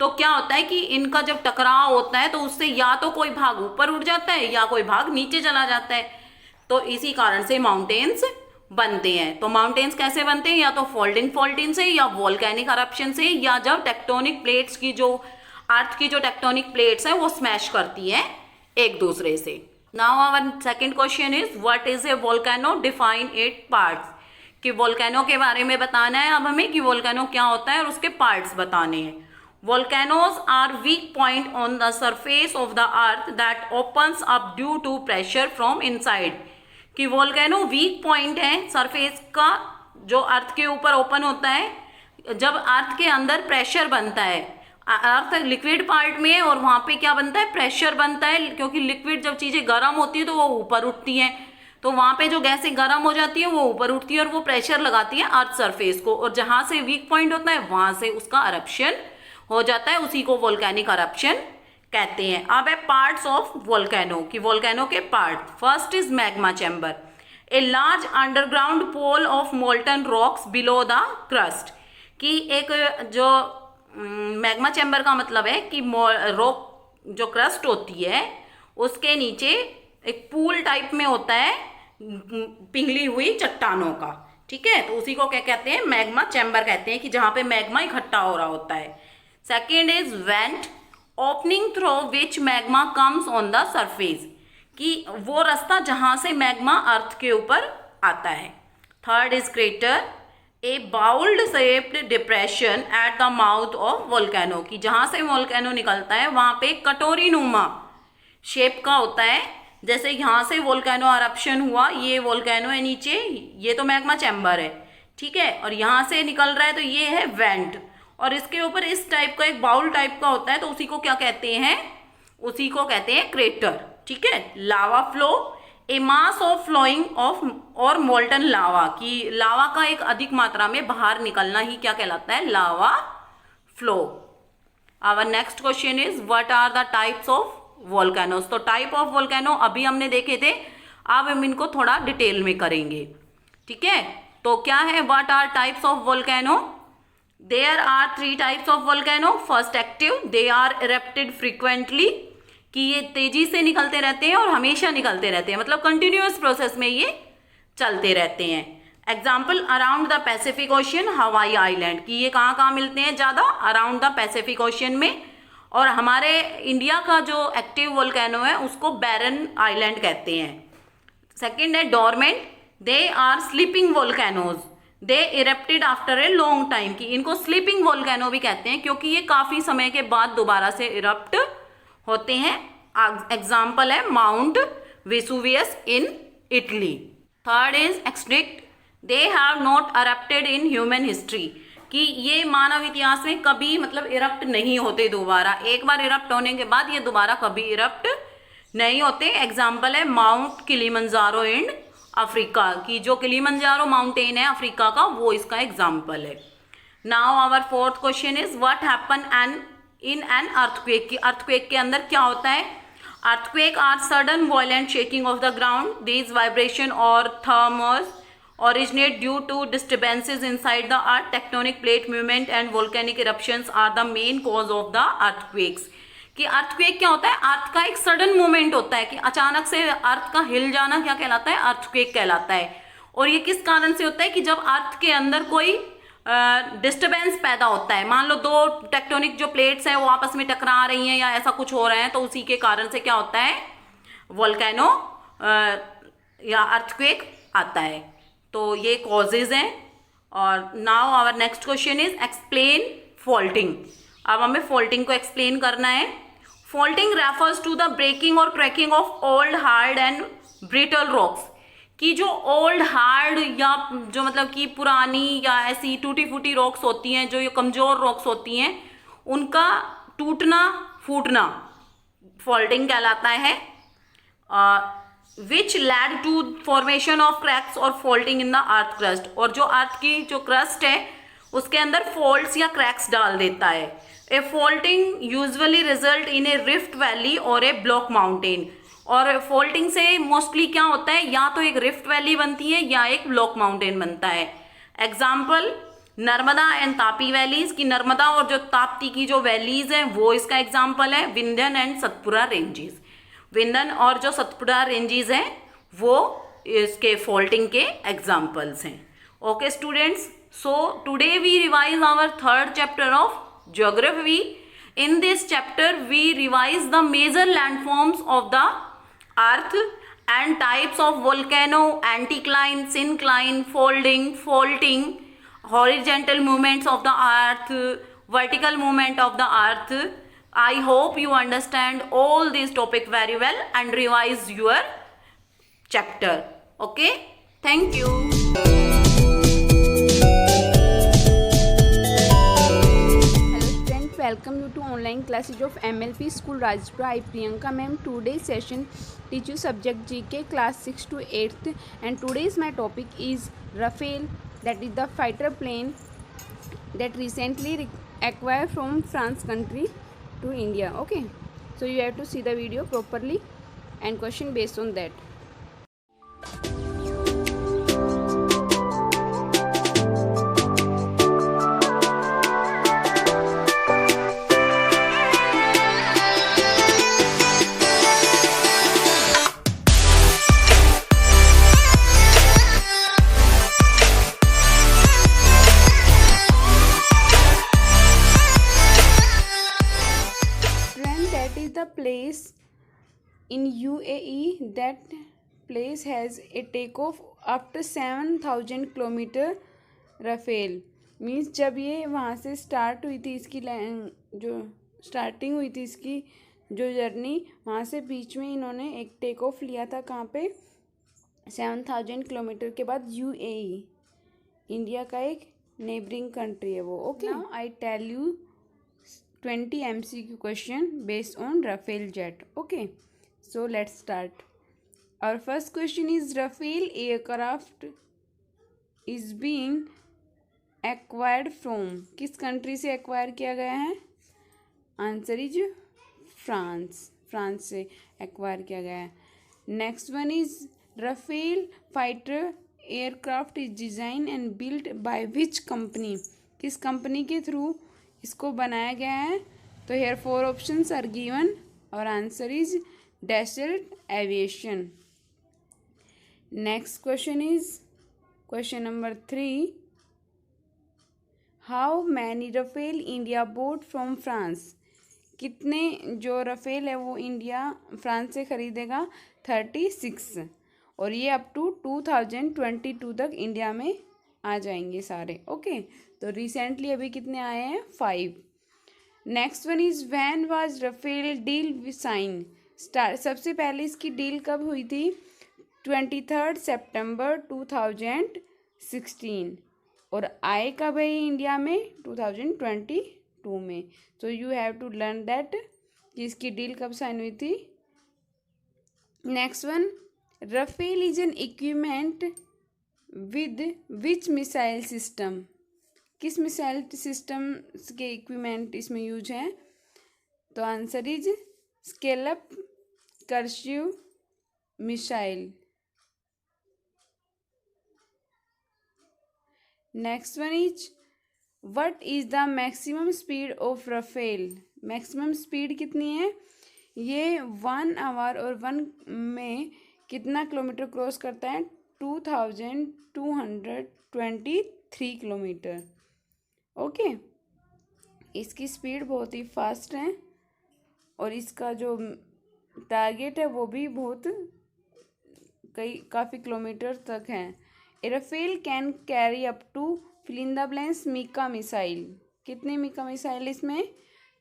तो क्या होता है कि इनका जब टकराव होता है तो उससे या तो कोई भाग ऊपर उठ जाता है या कोई भाग नीचे चला जाता है। तो इसी कारण से माउंटेन्स बनते हैं। तो माउंटेन्स कैसे बनते हैं, या तो फोल्डिंग से, या वोल्केनिक eruption से, या जब टेक्टोनिक प्लेट्स की जो अर्थ की जो टेक्टोनिक प्लेट्स हैं वो स्मैश करती हैं एक दूसरे से। Now our second question is what is a volcano, define it parts. कि वोल्केनो के बारे में बताना है अब हमें कि वोल्केनो क्या होता है और उसके पार्ट्स बताने हैं। Volcanoes are weak point on the surface of the earth that opens up due to pressure from inside। कि वोल्केनो वीक पॉइंट है सरफेस का, जो अर्थ के ऊपर ओपन होता है जब अर्थ के अंदर प्रेशर बनता है। अर्थ लिक्विड पार्ट में है और वहाँ पे क्या बनता है, प्रेशर बनता है, क्योंकि लिक्विड जब चीज़ें गर्म होती है तो वो ऊपर उठती हैं। तो वहाँ पे जो गैसें गर्म हो जाती है वो ऊपर उठती है और वो प्रेशर लगाती है अर्थ सरफेस को, और जहाँ से वीक पॉइंट होता है वहाँ से उसका eruption हो जाता है, उसी को वोल्केनिक eruption कहते हैं। अब है पार्ट्स ऑफ वोल्केनो, कि वोल्केनो के part. First is magma chamber, a large underground pool of molten rocks below the crust. कि एक जो मैग्मा चैम्बर का मतलब है कि रॉक जो क्रस्ट होती है उसके नीचे एक पूल टाइप में होता है पिघली हुई चट्टानों का, ठीक है, तो उसी को क्या कहते हैं, मैग्मा चैम्बर कहते हैं, कि जहां पे मैग्मा इकट्ठा हो रहा होता है। Second is went, opening through which magma comes on the surface, कि वो रास्ता जहां से मैग्मा अर्थ के ऊपर आता है। Third is crater, a bowl shaped depression at the mouth of volcano, कि जहां से वोल्केनो निकलता है वहां पे कटोरी नुमा शेप का होता है, जैसे यहाँ से वोल्केनो अरप्शन हुआ, ये वोल्केनो है नीचे, ये तो मैग्मा चैम्बर है, ठीक है, और यहाँ से निकल रहा है तो ये है वेंट, और इसके ऊपर इस टाइप का एक बाउल टाइप का होता है, तो उसी को क्या कहते हैं, उसी को कहते हैं क्रेटर, ठीक है। Lava flow, a mass of flowing of or molten lava, कि लावा का एक अधिक मात्रा में बाहर निकलना ही क्या कहलाता है, lava flow. Our next question is what are the types of volcanoes. तो टाइप ऑफ वोल्केनो अभी हमने देखे थे, अब हम इनको थोड़ा डिटेल में करेंगे, ठीक है। तो क्या है, what are types of volcano, there are 3 types of volcano. First active, they are erupted frequently, कि ये तेजी से निकलते रहते हैं और हमेशा निकलते रहते हैं, मतलब कंटिन्यूअस प्रोसेस में ये चलते रहते हैं। Example, around the Pacific ocean, Hawaii island, कि ये कहाँ कहाँ मिलते हैं ज़्यादा, अराउंड द पैसिफिक ओशन में, और हमारे इंडिया का जो एक्टिव वोल्केनो है उसको बैरन आइलैंड कहते हैं। सेकेंड है dormant, they are sleeping volcanoes, they erupted after a long time, कि इनको स्लीपिंग वोल्केनो भी कहते हैं क्योंकि ये काफ़ी समय के बाद दोबारा से इरप्ट होते हैं। एग्जाम्पल है mount Vesuvius in Italy. Third is extinct, they have not erupted in human history, कि ये मानव इतिहास में कभी मतलब इरप्ट नहीं होते दोबारा, एक बार इरप्ट होने के बाद ये दोबारा कभी इरप्ट नहीं होते। एग्जाम्पल है माउंट किलिमंजारो इन अफ्रीका, की जो किलिमंजारो माउंटेन है अफ्रीका का, वो इसका एग्जाम्पल है। Now our fourth question is what happen in an earthquake, की अर्थक्वेक के अंदर क्या होता है। Earthquake are sudden violent shaking of the ground, these vibration और tremors originate due to disturbances inside the earth, tectonic plate movement and volcanic eruptions are the main cause of the earthquakes। कि earthquake क्या होता है, अर्थ का एक sudden movement होता है, कि अचानक से अर्थ का हिल जाना क्या कहलाता है, अर्थक्वेक कहलाता है। और ये किस कारण से होता है, कि जब अर्थ के अंदर कोई डिस्टर्बेंस पैदा होता है, मान लो 2 टेक्टोनिक जो प्लेट्स हैं वो आपस में टकरा रही हैं या ऐसा कुछ हो रहा है, तो उसी के कारण से क्या होता है, वोल्केनो या अर्थक्वेक आता है। तो ये कॉजेज हैं। और now our next question is explain faulting. अब हमें फॉल्टिंग को एक्सप्लेन करना है। Faulting refers to the breaking और cracking of old hard and brittle rocks, कि जो ओल्ड हार्ड या जो मतलब कि पुरानी या ऐसी टूटी फूटी रॉक्स होती हैं, जो ये कमज़ोर रॉक्स होती हैं, उनका टूटना फूटना फॉल्टिंग कहलाता है। Which lead to formation of cracks और faulting in the earth crust, और जो अर्थ की जो क्रस्ट है उसके अंदर फॉल्ट्स या क्रैक्स डाल देता है। A faulting usually result in a rift valley और ए ब्लॉक माउंटेन, और फॉल्टिंग से मोस्टली क्या होता है, या तो एक रिफ्ट वैली बनती है या एक ब्लॉक माउंटेन बनता है। Example Narmada and Tapi valleys, की नर्मदा और जो ताप्ती की जो वैलीज हैं वो इसका एग्जाम्पल है। विंध्यन एंड सतपुरा रेंजेस, विंध्यन और जो सतपुड़ा रेंजेस हैं वो इसके फॉल्टिंग के एग्जाम्पल्स हैं। Okay students, so today we revise our third chapter of geography. In this chapter we revise the major landforms of the earth and types of volcano, anticline, syncline, folding, faulting, horizontal movements of the earth, vertical movement of the earth. I hope you understand all these topics very well and revise your chapter. Okay, thank you. Welcome you to online classes of MLP School Rajpura. I Priyanka ma'am. Today's session teach you subject GK class 6 to 8th, and today's my topic is Rafale, that is the fighter plane that recently acquired from France country to India. Okay, so you have to see the video properly and question based on that. place in UAE that place has a takeoff after 7,000 kilometre Rafale means जब ये वहाँ से start हुई थी इसकी जो starting हुई थी इसकी जो जर्नी वहाँ से बीच में इन्होंने एक टेक ऑफ लिया था कहाँ पे 7,000 किलोमीटर के बाद UAE इंडिया का एक नेबरिंग कंट्री है वो. Okay, now I tell you 20 MCQ question based on Rafale jet. Okay, so let's start. Our first question is Rafale aircraft is being acquired from. किस कंट्री से acquire किया गया है? Answer is France. France से acquire किया गया है. Next one is Rafale fighter aircraft is design and built by which company. किस कंपनी के थ्रू इसको बनाया गया है? तो हेयर 4 ऑप्शंस आर गिवन और answer is Dassault Aviation. Next question is question number 3. How many Rafale India bought from France. कितने जो रफेल है वो इंडिया फ्रांस से खरीदेगा? 36. और ये अप टू 2022 तक इंडिया में आ जाएंगे सारे. ओके, तो रिसेंटली अभी कितने आए हैं? 5. Next one is when was Rafale deal sign. सबसे पहले इसकी डील कब हुई थी? 23 सितंबर 2016. और आए कब है इंडिया में? 2022 में. So you have to learn that कि इसकी डील कब साइन हुई थी. Next one, Rafale is an equipment with which missile system. किस मिसाइल सिस्टम के इक्विपमेंट इसमें यूज हैं? तो answer is scalp cursive missile. Next one is what is the maximum speed of Rafale. Maximum speed कितनी है? ये 1 our और 1 में कितना किलोमीटर क्रॉस करता है? 2223 किलोमीटर. ओके, इसकी स्पीड बहुत ही फास्ट है और इसका जो टारगेट है वो भी बहुत काफ़ी किलोमीटर तक है. Rafale can carry up to fill in the blanks MICA missile. कितने मिका मिसाइल इसमें?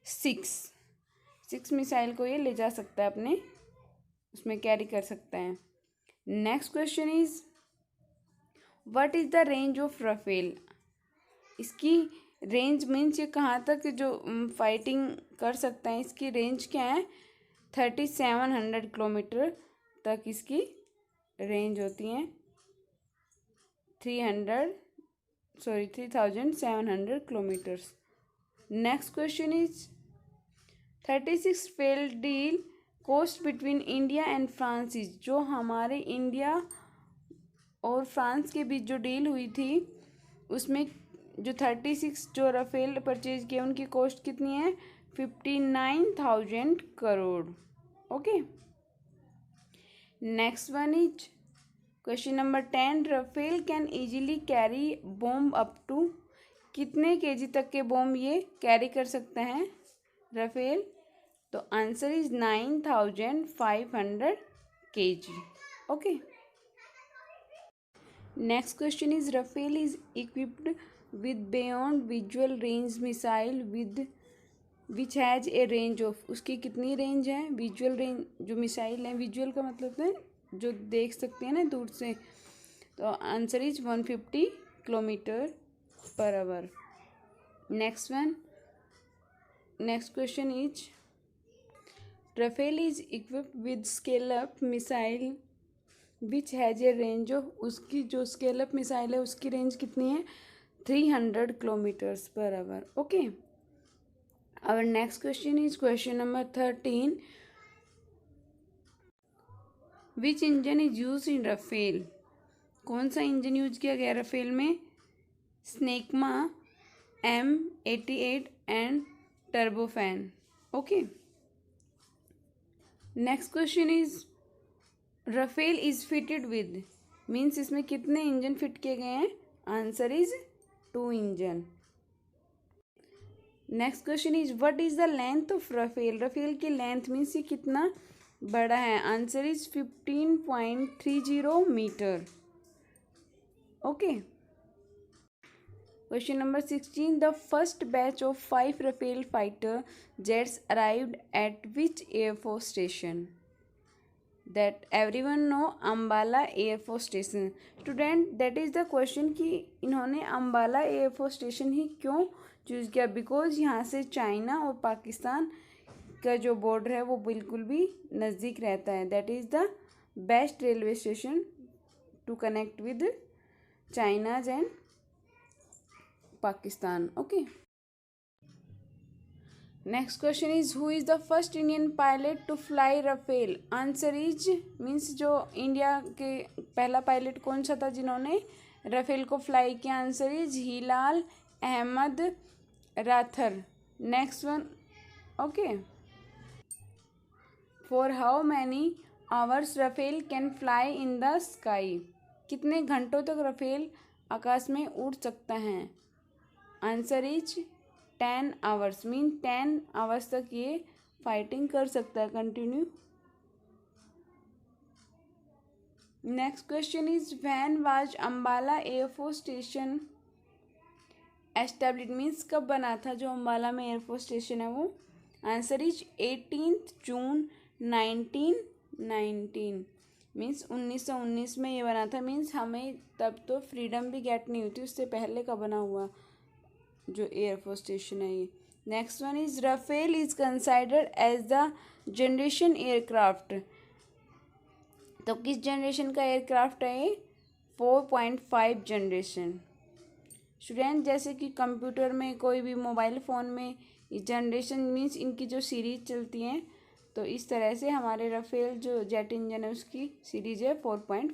6 मिसाइल को ये ले जा सकता है अपने उसमें कैरी कर सकता है. Next question is what is the range of Rafale. इसकी रेंज मीन्स ये कहाँ तक जो फाइटिंग कर सकता है इसकी रेंज क्या है? 3700 किलोमीटर तक इसकी रेंज होती है. 3700 kilometres. Next question is 36 failed deal cost between India and France is. जो हमारे इंडिया और फ्रांस के बीच जो डील हुई थी उसमें जो 36 जो रफेल परचेज किए उनकी कॉस्ट कितनी है? 59,000 crore. Okay, next one is question number 10. Rafale can easily carry bomb up to. कितने केजी तक के बॉम्ब ये कैरी कर सकते हैं रफेल? तो answer is 9,500 kg. Okay, next question is Rafale is equipped with beyond visual range missile with which has a range of. उसकी कितनी रेंज है? विजुअल रेंज जो मिसाइल है, विजुअल का मतलब है जो देख सकते हैं ना दूर से. तो answer is 150 kilometre per hour. Next one, next question is Rafale is equipped with scalp missile which has a range of. उसकी जो स्केलअप मिसाइल है उसकी रेंज कितनी है? 300 kilometres per hour. Okay, our next question is question number 13. Which engine is use in Rafale. कौन सा engine use किया गया रफेल में? Snecma M88 and turbofan. Okay, next question is Rafale is fitted with means इसमें कितने engine fit किए गए हैं? Answer is 2 engine. Next question is what is the length of Rafale? Rafale की length means ये कितना बड़ा है? Answer is 15.30 metre. Okay. Question number 16. The first batch of 5 Rafale fighter jets arrived at which Air Force station? That everyone know, Ambala Air Force Station. Student, that is the question कि इन्होंने Ambala air force station ही क्यों choose किया? Because यहाँ से China और पाकिस्तान का जो border है वो बिल्कुल भी नज़दीक रहता है. That is the best railway station to connect with China's एंड Pakistan. Okay. Next question is who is the first Indian pilot to fly Rafale? Answer is means जो इंडिया के पहला पायलट कौन सा था जिन्होंने रफेल को फ्लाई किया? Answer is Hilal Ahmad Rather. Next one. Okay. For how many hours Rafale can fly in the sky? कितने घंटों तक रफेल आकाश में उड़ सकता है? Answer is 10 hours. Mean 10 hours तक ये फाइटिंग कर सकता है. Continue. Next question is when was Ambala air force station established? Means कब बना था जो अम्बाला में एयरफोर्स स्टेशन है वो? Answer is 18 June 1919. मीन्स 1919 में ये बना था. मीन्स हमें तब तो फ्रीडम भी गेट नहीं हुई थी, उससे पहले का बना हुआ जो एयरफोर्स स्टेशन है ये. Next one is Rafale is considered as the generation aircraft. तो किस जनरेशन का एयरक्राफ्ट है ये? 4.5 जनरेशन. स्टूडेंट, जैसे कि कंप्यूटर में, कोई भी मोबाइल फ़ोन में जनरेशन मीन्स इनकी जो सीरीज चलती हैं, तो इस तरह से हमारे रफेल जो जेट इंजन है उसकी सीरीज है 4.5.